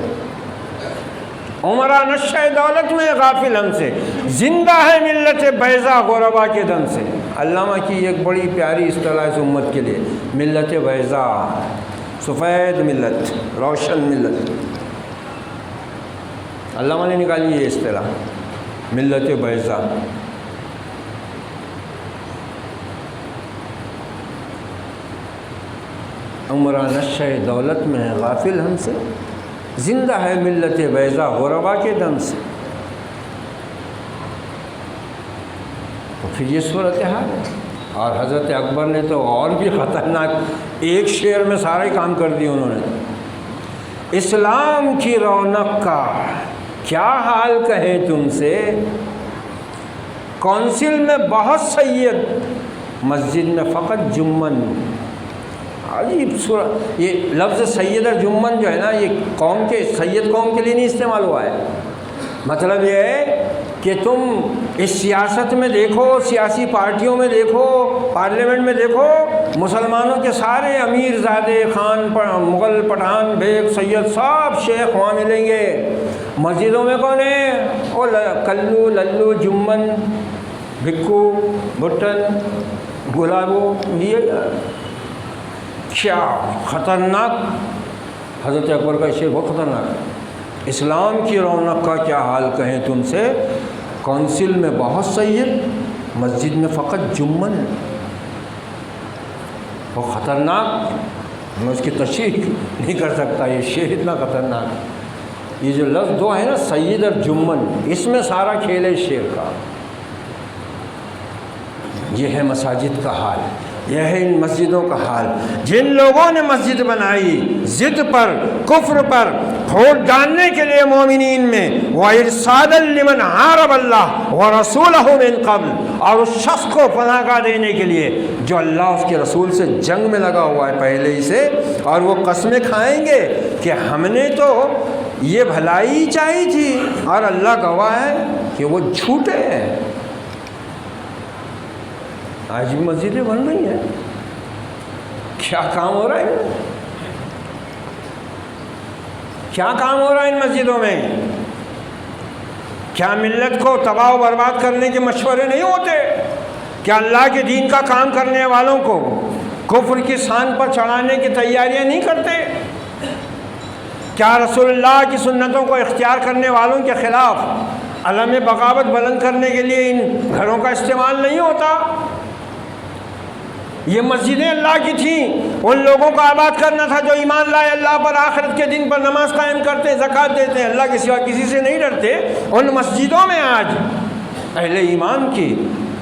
عمرہ نشہ دولت میں غافل ہم سے، زندہ ہے ملت بیضا غربا کے دم سے۔ علامہ کی ایک بڑی پیاری اصطلاح اس امت کے لیے، ملت بیضا، سفید ملت، روشن ملت، علامہ نے نکالی یہ اصطلاح ملت بیضا۔ عمرہ نشہ دولت میں ہے غافل ہم سے، زندہ ہے ملت بیضا غربا کے دم سے۔ تو پھر یہ صورتحال ہے۔ اور حضرت اکبر نے تو اور بھی خطرناک ایک شعر میں سارا ہی کام کر دیا انہوں نے۔ اسلام کی رونق کا کیا حال کہے تم سے، کونسل میں بہت سید، مسجد میں فقط جمن۔ عجیب صورت، یہ لفظ سید اور جمن جو ہے نا، یہ قوم کے سید قوم کے لیے نہیں استعمال ہوا ہے۔ مطلب یہ ہے کہ تم اس سیاست میں دیکھو، سیاسی پارٹیوں میں دیکھو، پارلیمنٹ میں دیکھو، مسلمانوں کے سارے امیر زادے، خان، مغل، پٹھان، بیگ، سید، سب شیخ وہاں ملیں گے۔ مسجدوں میں کون ہے؟ وہ کلو، للو، جمن، بھکو، بھٹن، گلابو۔ یہ کیا خطرناک، حضرت اکبر کا شعر بہت خطرناک ہے۔ اسلام کی رونق کا کیا حال کہیں تم سے، کونسل میں بہت سید، مسجد میں فقط جمن۔ وہ خطرناک، میں اس کی تشریح نہیں کر سکتا، یہ شعر اتنا خطرناک ہے۔ یہ جو لفظ دو ہے نا سید اور جمن، اس میں سارا کھیل ہے شعر کا۔ یہ ہے مساجد کا حال، یہ ہے ان مسجدوں کا حال۔ جن لوگوں نے مسجد بنائی ضد پر، کفر پر، پھوٹ ڈالنے کے لیے مومنین میں، وَإِرْصَادًا لِمَنْ حَارَبَ اللَّهَ وَرَسُولَهُ مِنْ قَبْلُ، اور اس شخص کو پناہ گاہ دینے کے لیے جو اللہ اس کے رسول سے جنگ میں لگا ہوا ہے پہلے ہی سے، اور وہ قسمیں کھائیں گے کہ ہم نے تو یہ بھلائی چاہی تھی، اور اللہ گواہ ہے کہ وہ جھوٹے ہیں۔ آج بھی مسجدیں بن رہی ہیں، کیا کام ہو رہا ہے؟ کیا کام ہو رہا ہے ان مسجدوں میں؟ کیا ملت کو تباہ و برباد کرنے کے مشورے نہیں ہوتے؟ کیا اللہ کے دین کا کام کرنے والوں کو کفر کی سان پر چڑھانے کی تیاریاں نہیں کرتے؟ کیا رسول اللہ کی سنتوں کو اختیار کرنے والوں کے خلاف علم بغاوت بلند کرنے کے لیے ان گھروں کا استعمال نہیں ہوتا؟ یہ مسجدیں اللہ کی تھیں، ان لوگوں کو آباد کرنا تھا جو ایمان لائے اللہ پر، آخرت کے دن پر نماز قائم کرتے، زکوٰۃ دیتے ہیں، اللہ کے سوا کسی سے نہیں ڈرتے۔ ان مسجدوں میں آج اہل ایمان کی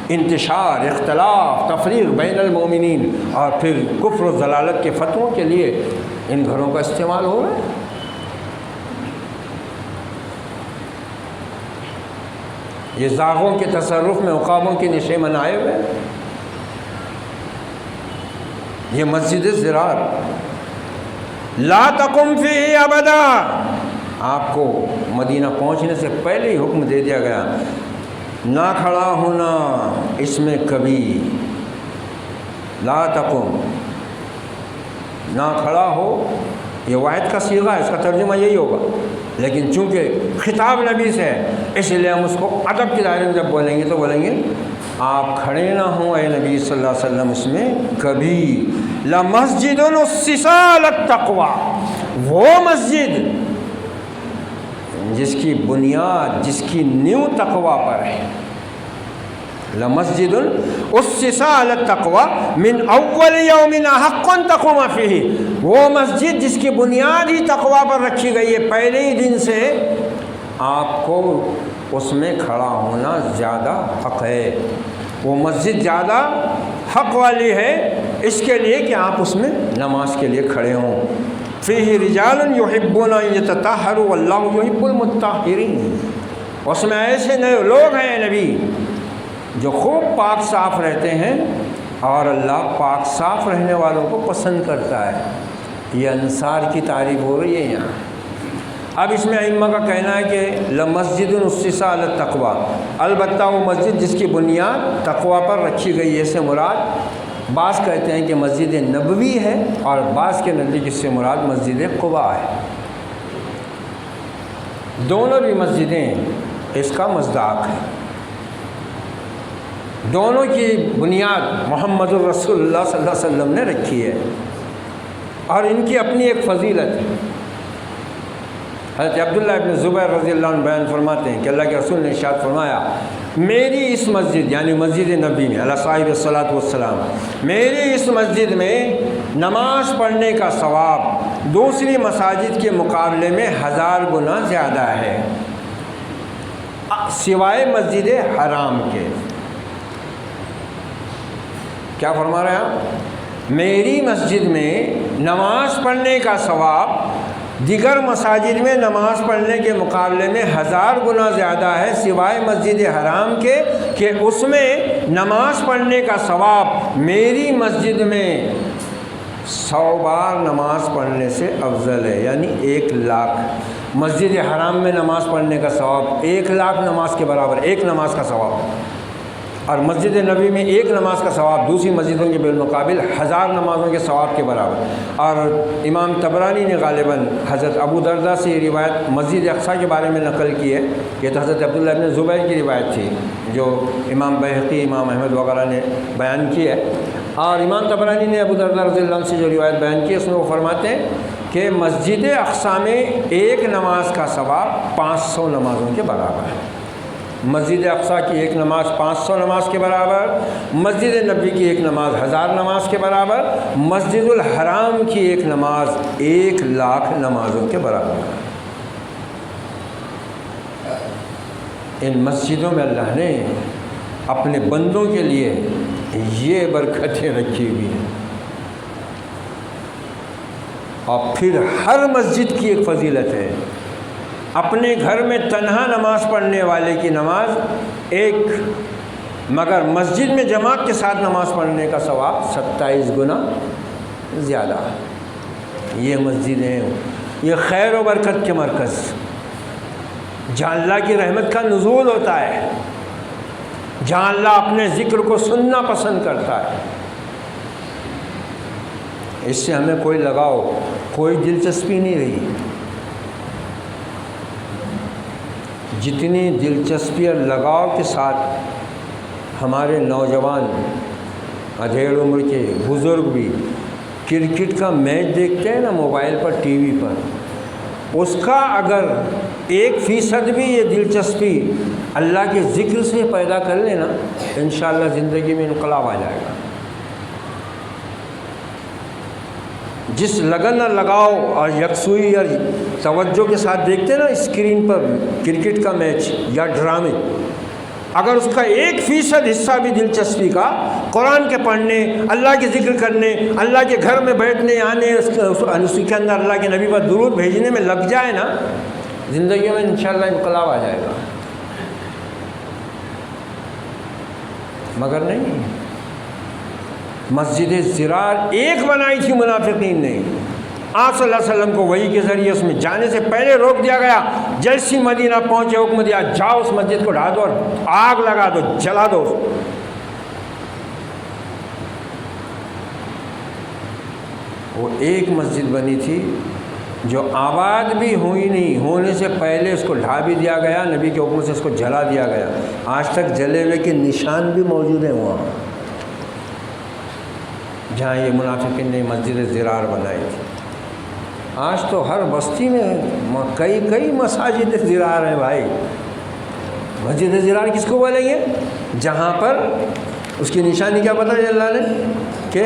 انتشار، اختلاف، تفریق بین المومنین اور پھر کفر و ضلالت کے فتووں کے لیے ان گھروں کا استعمال ہو رہا ہے۔ یہ زاغوں کے تصرف میں عقابوں کے نشے منائے ہوئے ہیں۔ یہ مسجد زرار لا تقم فیہ ابدا، آپ کو مدینہ پہنچنے سے پہلے ہی حکم دے دیا گیا نہ کھڑا ہونا اس میں کبھی، لا تقم، نہ کھڑا ہو، یہ واحد کا صیغہ ہے، اس کا ترجمہ یہی ہوگا، لیکن چونکہ خطاب نبی سے ہے اس لیے ہم اس کو ادب کے دائرے میں جب بولیں گے تو بولیں گے آپ کھڑے نہ ہوں اے نبی صلی اللہ علیہ وسلم اس میں کبھی۔ لَمَسْجِدٌ أُسِّسَ عَلَى التَّقْوَىٰ، وہ مسجد جس کی بنیاد، جس کی نیو تقویٰ پر ہے۔ لَمَسْجِدٌ أُسِّسَ عَلَى التَّقْوَىٰ مِنْ أَوَّلِ يَوْمٍ أَحَقٌّ أَن تَقُومَ فِيهِ، وہ مسجد جس کی بنیاد ہی تقویٰ پر رکھی گئی ہے، پہلے ہی دن سے آپ کو اس میں کھڑا ہونا زیادہ حق ہے۔ وہ مسجد زیادہ حق والی ہے اس کے لیے کہ آپ اس میں نماز کے لیے کھڑے ہوں۔ فیہ رجال یحبون ان یتطہروا واللہ یحب المطہرین، اس میں ایسے نئے لوگ ہیں نبی جو خوب پاک صاف رہتے ہیں اور اللہ پاک صاف رہنے والوں کو پسند کرتا ہے۔ یہ انصار کی تعریف ہو رہی ہے یہاں۔ اب اس میں ائمہ کا کہنا ہے کہ لَمَسْجِدٌ أُسِّسَ عَلَى التَّقْوَىٰ، البتہ وہ مسجد جس کی بنیاد تقویٰ پر رکھی گئی ہے، اس سے مراد بعض کہتے ہیں کہ مسجد نبوی ہے اور بعض کے نزدیک اس سے مراد مسجد قباء ہے۔ دونوں بھی مسجدیں اس کا مصداق ہے، دونوں کی بنیاد محمد الرسول اللہ صلی اللہ علیہ وسلم نے رکھی ہے اور ان کی اپنی ایک فضیلت ہے۔ حضرت عبداللہ ابن زبیر رضی اللہ عنہ بیان فرماتے ہیں کہ اللہ کے رسول نے ارشاد فرمایا میری اس مسجد یعنی مسجد نبی میں علی صاحب الصلاۃ والسلام، میری اس مسجد میں نماز پڑھنے کا ثواب دوسری مساجد کے مقابلے میں 1000 گنا زیادہ ہے، سوائے مسجد حرام کے۔ کیا فرما رہے ہیں آپ؟ میری مسجد میں نماز پڑھنے کا ثواب دیگر مساجد میں نماز پڑھنے کے مقابلے میں 1000 گنا زیادہ ہے، سوائے مسجد حرام کے کہ اس میں نماز پڑھنے کا ثواب میری مسجد میں 100 بار نماز پڑھنے سے افضل ہے، یعنی 1,00,000۔ مسجد حرام میں نماز پڑھنے کا ثواب 1,00,000 نماز کے برابر، ایک نماز کا ثواب، اور مسجد نبی میں ایک نماز کا ثواب دوسری مسجدوں کے بالمقابل 1000 نمازوں کے ثواب کے برابر۔ اور امام طبرانی نے غالباً حضرت ابو درداء سے یہ روایت مسجد اقصیٰ کے بارے میں نقل کی ہے، یہ تو حضرت عبداللہ ابن زبیر کی روایت تھی جو امام بیہقی، امام احمد وغیرہ نے بیان کی ہے، اور امام طبرانی نے ابو درداء رضی اللہ عنہ سے جو روایت بیان کی ہے اس میں وہ فرماتے ہیں کہ مسجد اقصیٰ میں ایک نماز کا ثواب 500 نمازوں کے برابر ہے۔ مسجد اقصیٰ کی ایک نماز 500 نماز کے برابر، مسجد نبی کی ایک نماز 1000 نماز کے برابر، مسجد الحرام کی ایک نماز 1,00,000 نمازوں کے برابر۔ ان مسجدوں میں اللہ نے اپنے بندوں کے لیے یہ برکتیں رکھی ہوئی ہیں، اور پھر ہر مسجد کی ایک فضیلت ہے۔ اپنے گھر میں تنہا نماز پڑھنے والے کی نماز ایک، مگر مسجد میں جماعت کے ساتھ نماز پڑھنے کا ثواب 27 گنا زیادہ۔ یہ مسجدیں، یہ خیر و برکت کے مرکز، جہاں اللہ کی رحمت کا نزول ہوتا ہے، جہاں اللہ اپنے ذکر کو سننا پسند کرتا ہے۔ اس سے ہمیں کوئی لگاؤ، کوئی دلچسپی نہیں رہی۔ جتنی دلچسپی اور لگاؤ کے ساتھ ہمارے نوجوان، ادھیڑ عمر کے بزرگ بھی کرکٹ کا میچ دیکھتے ہیں نا موبائل پر، ٹی وی پر، اس کا اگر 1% بھی یہ دلچسپی اللہ کے ذکر سے پیدا کر لینا، انشاءاللہ زندگی میں انقلاب آ جائے گا۔ جس لگن اور لگاؤ اور یکسوئی اور توجہ کے ساتھ دیکھتے ہیں نا اسکرین پر کرکٹ کا میچ یا ڈرامے، اگر اس کا 1% حصہ بھی دلچسپی کا قرآن کے پڑھنے، اللہ کے ذکر کرنے، اللہ کے گھر میں بیٹھنے آنے، اس کے اندر اللہ کے نبی پر درود بھیجنے میں لگ جائے نا، زندگی میں انشاءاللہ انقلاب آ جائے گا۔ مگر نہیں، مسجد زرار ایک بنائی تھی منافقین نے، آپ صلی اللہ علیہ وسلم کو وحی کے ذریعے اس میں جانے سے پہلے روک دیا گیا۔ جیسی مدینہ پہنچے حکم دیا، جاؤ اس مسجد کو ڈھا دو اور آگ لگا دو، جلا دو۔ وہ ایک مسجد بنی تھی جو آباد بھی ہوئی نہیں، ہونے سے پہلے اس کو ڈھا بھی دیا گیا، نبی کے حکم سے اس کو جلا دیا گیا۔ آج تک جلے ہوئے کے نشان بھی موجود ہیں وہاں، جہاں یہ منافقین نے مسجد زرار بنائی تھی۔ آج تو ہر بستی میں کئی مساجد زرار ہیں بھائی۔ مسجد زرار کس کو بولیں گے؟ جہاں پر اس کی نشانی کیا بتائی اللہ نے کہ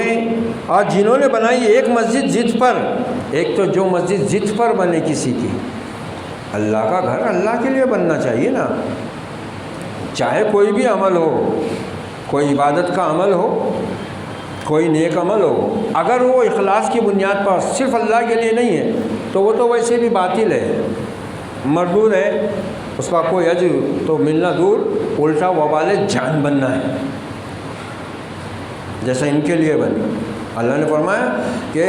اور جنہوں نے بنائی ایک مسجد ضد پر، ایک تو جو مسجد ضد پر بنے کسی کی، اللہ کا گھر اللہ کے لیے بننا چاہیے نا، چاہے کوئی بھی عمل ہو، کوئی عبادت کا عمل ہو، کوئی نیک عمل ہو، اگر وہ اخلاص کی بنیاد پر صرف اللہ کے لیے نہیں ہے تو وہ تو ویسے بھی باطل ہے، مردود ہے، اس کا کوئی اجر تو ملنا دور، الٹا وبال جان بننا ہے، جیسا ان کے لیے بنی۔ اللہ نے فرمایا کہ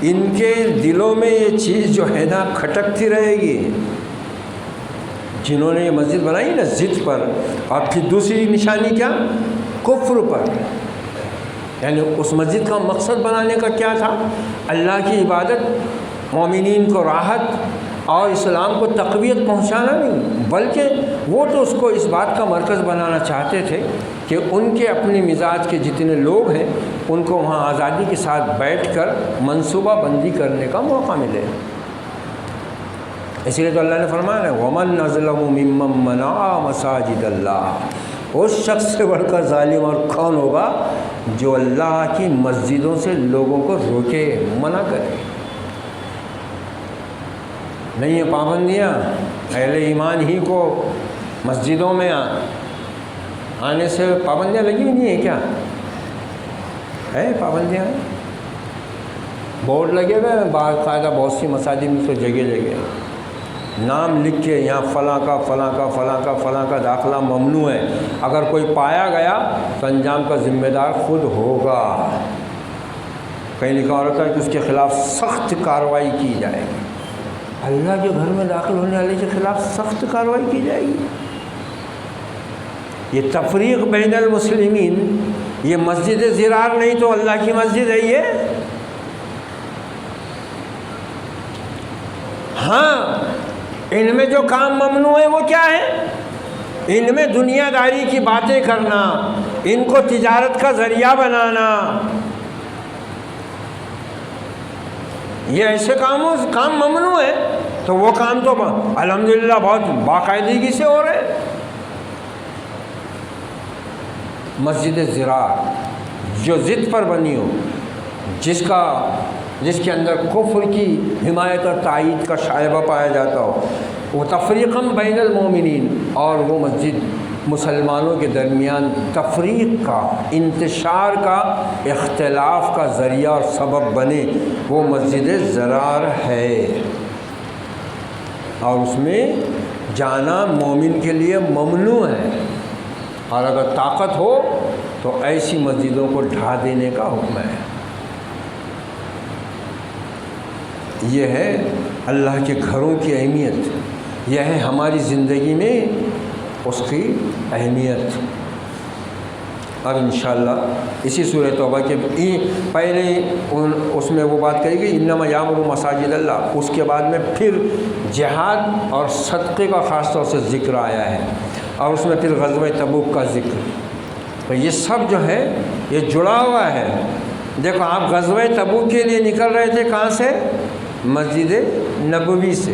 ان کے دلوں میں یہ چیز جو ہے نا کھٹکتی رہے گی، جنہوں نے یہ مسجد بنائی نا ضد پر، اور پھر دوسری نشانی کیا؟ کفر پر۔ یعنی اس مسجد کا مقصد بنانے کا کیا تھا؟ اللہ کی عبادت، مومنین کو راحت اور اسلام کو تقویت پہنچانا نہیں، بلکہ وہ تو اس کو اس بات کا مرکز بنانا چاہتے تھے کہ ان کے اپنے مزاج کے جتنے لوگ ہیں ان کو وہاں آزادی کے ساتھ بیٹھ کر منصوبہ بندی کرنے کا موقع ملے۔ اس لیے تو اللہ نے فرمایا ہے وَمَنْ أَظْلَمُ مِمَّنْ مَنَعَ مَسَاجِدَ اللَّهِ، اس شخص سے بڑھ کر ظالم اور کون ہوگا جو اللہ کی مسجدوں سے لوگوں کو روکے، منع کرے۔ نہیں یہ پابندیاں اہل ایمان ہی کو مسجدوں میں آنے سے پابندیاں لگی نہیں ہیں کیا؟ ہے پابندیاں، بورڈ لگے ہوئے باقاعدہ بہت سی مساجد میں تو جگہ جگہ نام لکھ کے یہاں فلاں کا فلاں کا فلاں کا فلاں کا داخلہ ممنوع ہے، اگر کوئی پایا گیا تو انجام کا ذمہ دار خود ہوگا۔ کہیں لکھا ہوتا ہے کہ اس کے خلاف سخت کارروائی کی جائے گی، اللہ کے گھر میں داخل ہونے والے کے خلاف سخت کارروائی کی جائے گی۔ یہ تفریق بین المسلمین، یہ مسجد زرار نہیں تو اللہ کی مسجد ہے یہ۔ ہاں ان میں جو کام ممنوع ہے وہ کیا ہے؟ ان میں دنیا داری کی باتیں کرنا، ان کو تجارت کا ذریعہ بنانا، یہ ایسے کام ممنوع ہے، تو وہ کام تو الحمدللہ بہت باقاعدگی سے ہو رہے۔ مسجد زرار جو ضد پر بنی ہو، جس کے اندر کفر کی حمایت اور تائید کا شائبہ پایا جاتا ہو، وہ تفریقاً بین المومنین، اور وہ مسجد مسلمانوں کے درمیان تفریق کا، انتشار کا، اختلاف کا ذریعہ اور سبب بنے، وہ مسجد ضرار ہے، اور اس میں جانا مومن کے لیے ممنوع ہے، اور اگر طاقت ہو تو ایسی مسجدوں کو ڈھا دینے کا حکم ہے۔ یہ ہے اللہ کے گھروں کی اہمیت، یہ ہے ہماری زندگی میں اس کی اہمیت۔ اور انشاءاللہ اسی سورہ توبہ کے پہلے اس میں وہ بات کہی گئی انما یامر مساجد اللہ، اس کے بعد میں پھر جہاد اور صدقے کا خاص طور سے ذکر آیا ہے، اور اس میں پھر غزوہ تبوک کا ذکر۔ تو یہ سب جو ہے یہ جڑا ہوا ہے۔ دیکھو آپ غزوہ تبوک کے لیے نکل رہے تھے کہاں سے؟ مسجد نبوی سے۔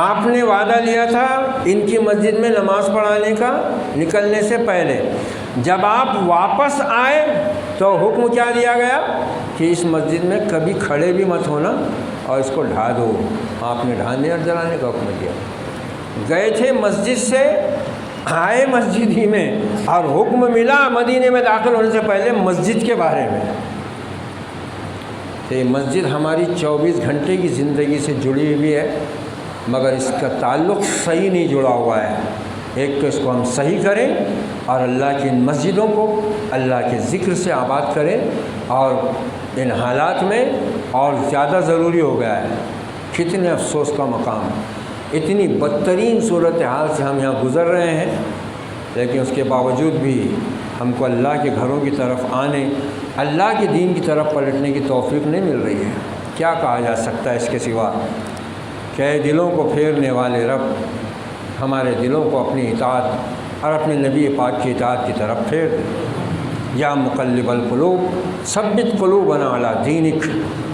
آپ نے وعدہ لیا تھا ان کی مسجد میں نماز پڑھانے کا نکلنے سے پہلے، جب آپ واپس آئے تو حکم کیا دیا گیا کہ اس مسجد میں کبھی کھڑے بھی مت ہونا اور اس کو ڈھا دو۔ آپ نے ڈھانے اور جلانے کا حکم دیا۔ گئے تھے مسجد سے، آئے مسجد ہی میں، اور حکم ملا مدینے میں داخل ہونے سے پہلے مسجد کے بارے میں۔ تو یہ مسجد ہماری 24 گھنٹے کی زندگی سے جڑی ہوئی ہے، مگر اس کا تعلق صحیح نہیں جڑا ہوا ہے۔ ایک تو اس کو ہم صحیح کریں اور اللہ کی ان مسجدوں کو اللہ کے ذکر سے آباد کریں، اور ان حالات میں اور زیادہ ضروری ہو گیا ہے۔ کتنے افسوس کا مقام، اتنی بدترین صورتحال سے ہم یہاں گزر رہے ہیں، لیکن اس کے باوجود بھی ہم کو اللہ کے گھروں کی طرف آنے، اللہ کے دین کی طرف پلٹنے کی توفیق نہیں مل رہی ہے۔ کیا کہا جا سکتا ہے اس کے سوا کہ اے دلوں کو پھیرنے والے رب، ہمارے دلوں کو اپنی اطاعت اور اپنے نبی پاک کی اطاعت کی طرف پھیر دے۔ یا مقلب القلوب ثبت قلوبنا علی دینک،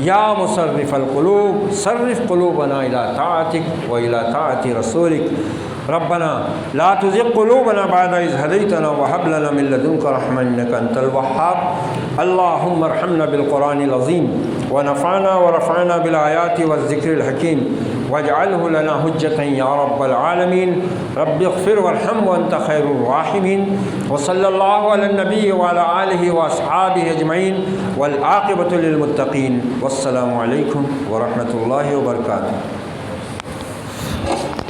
یا مصرف القلوب صرف قلوبنا الی طاعتک و الی طاعت رسولک، ربنا لا تزغ قلوبنا بعد اذ هديتنا وهب لنا من لدنك رحمة انك انت الوهاب، اللهم ارحمنا بالقرآن العظيم ونفعنا ورفعنا بالآيات والذكر الحكيم واجعله لنا حجة يا رب العالمين، رب اغفر وارحم وانت خير الراحمين، وصلى الله على النبي وعلى آله وأصحابه أجمعين والعاقبة للمتقين، والسلام عليكم ورحمة الله وبركاته۔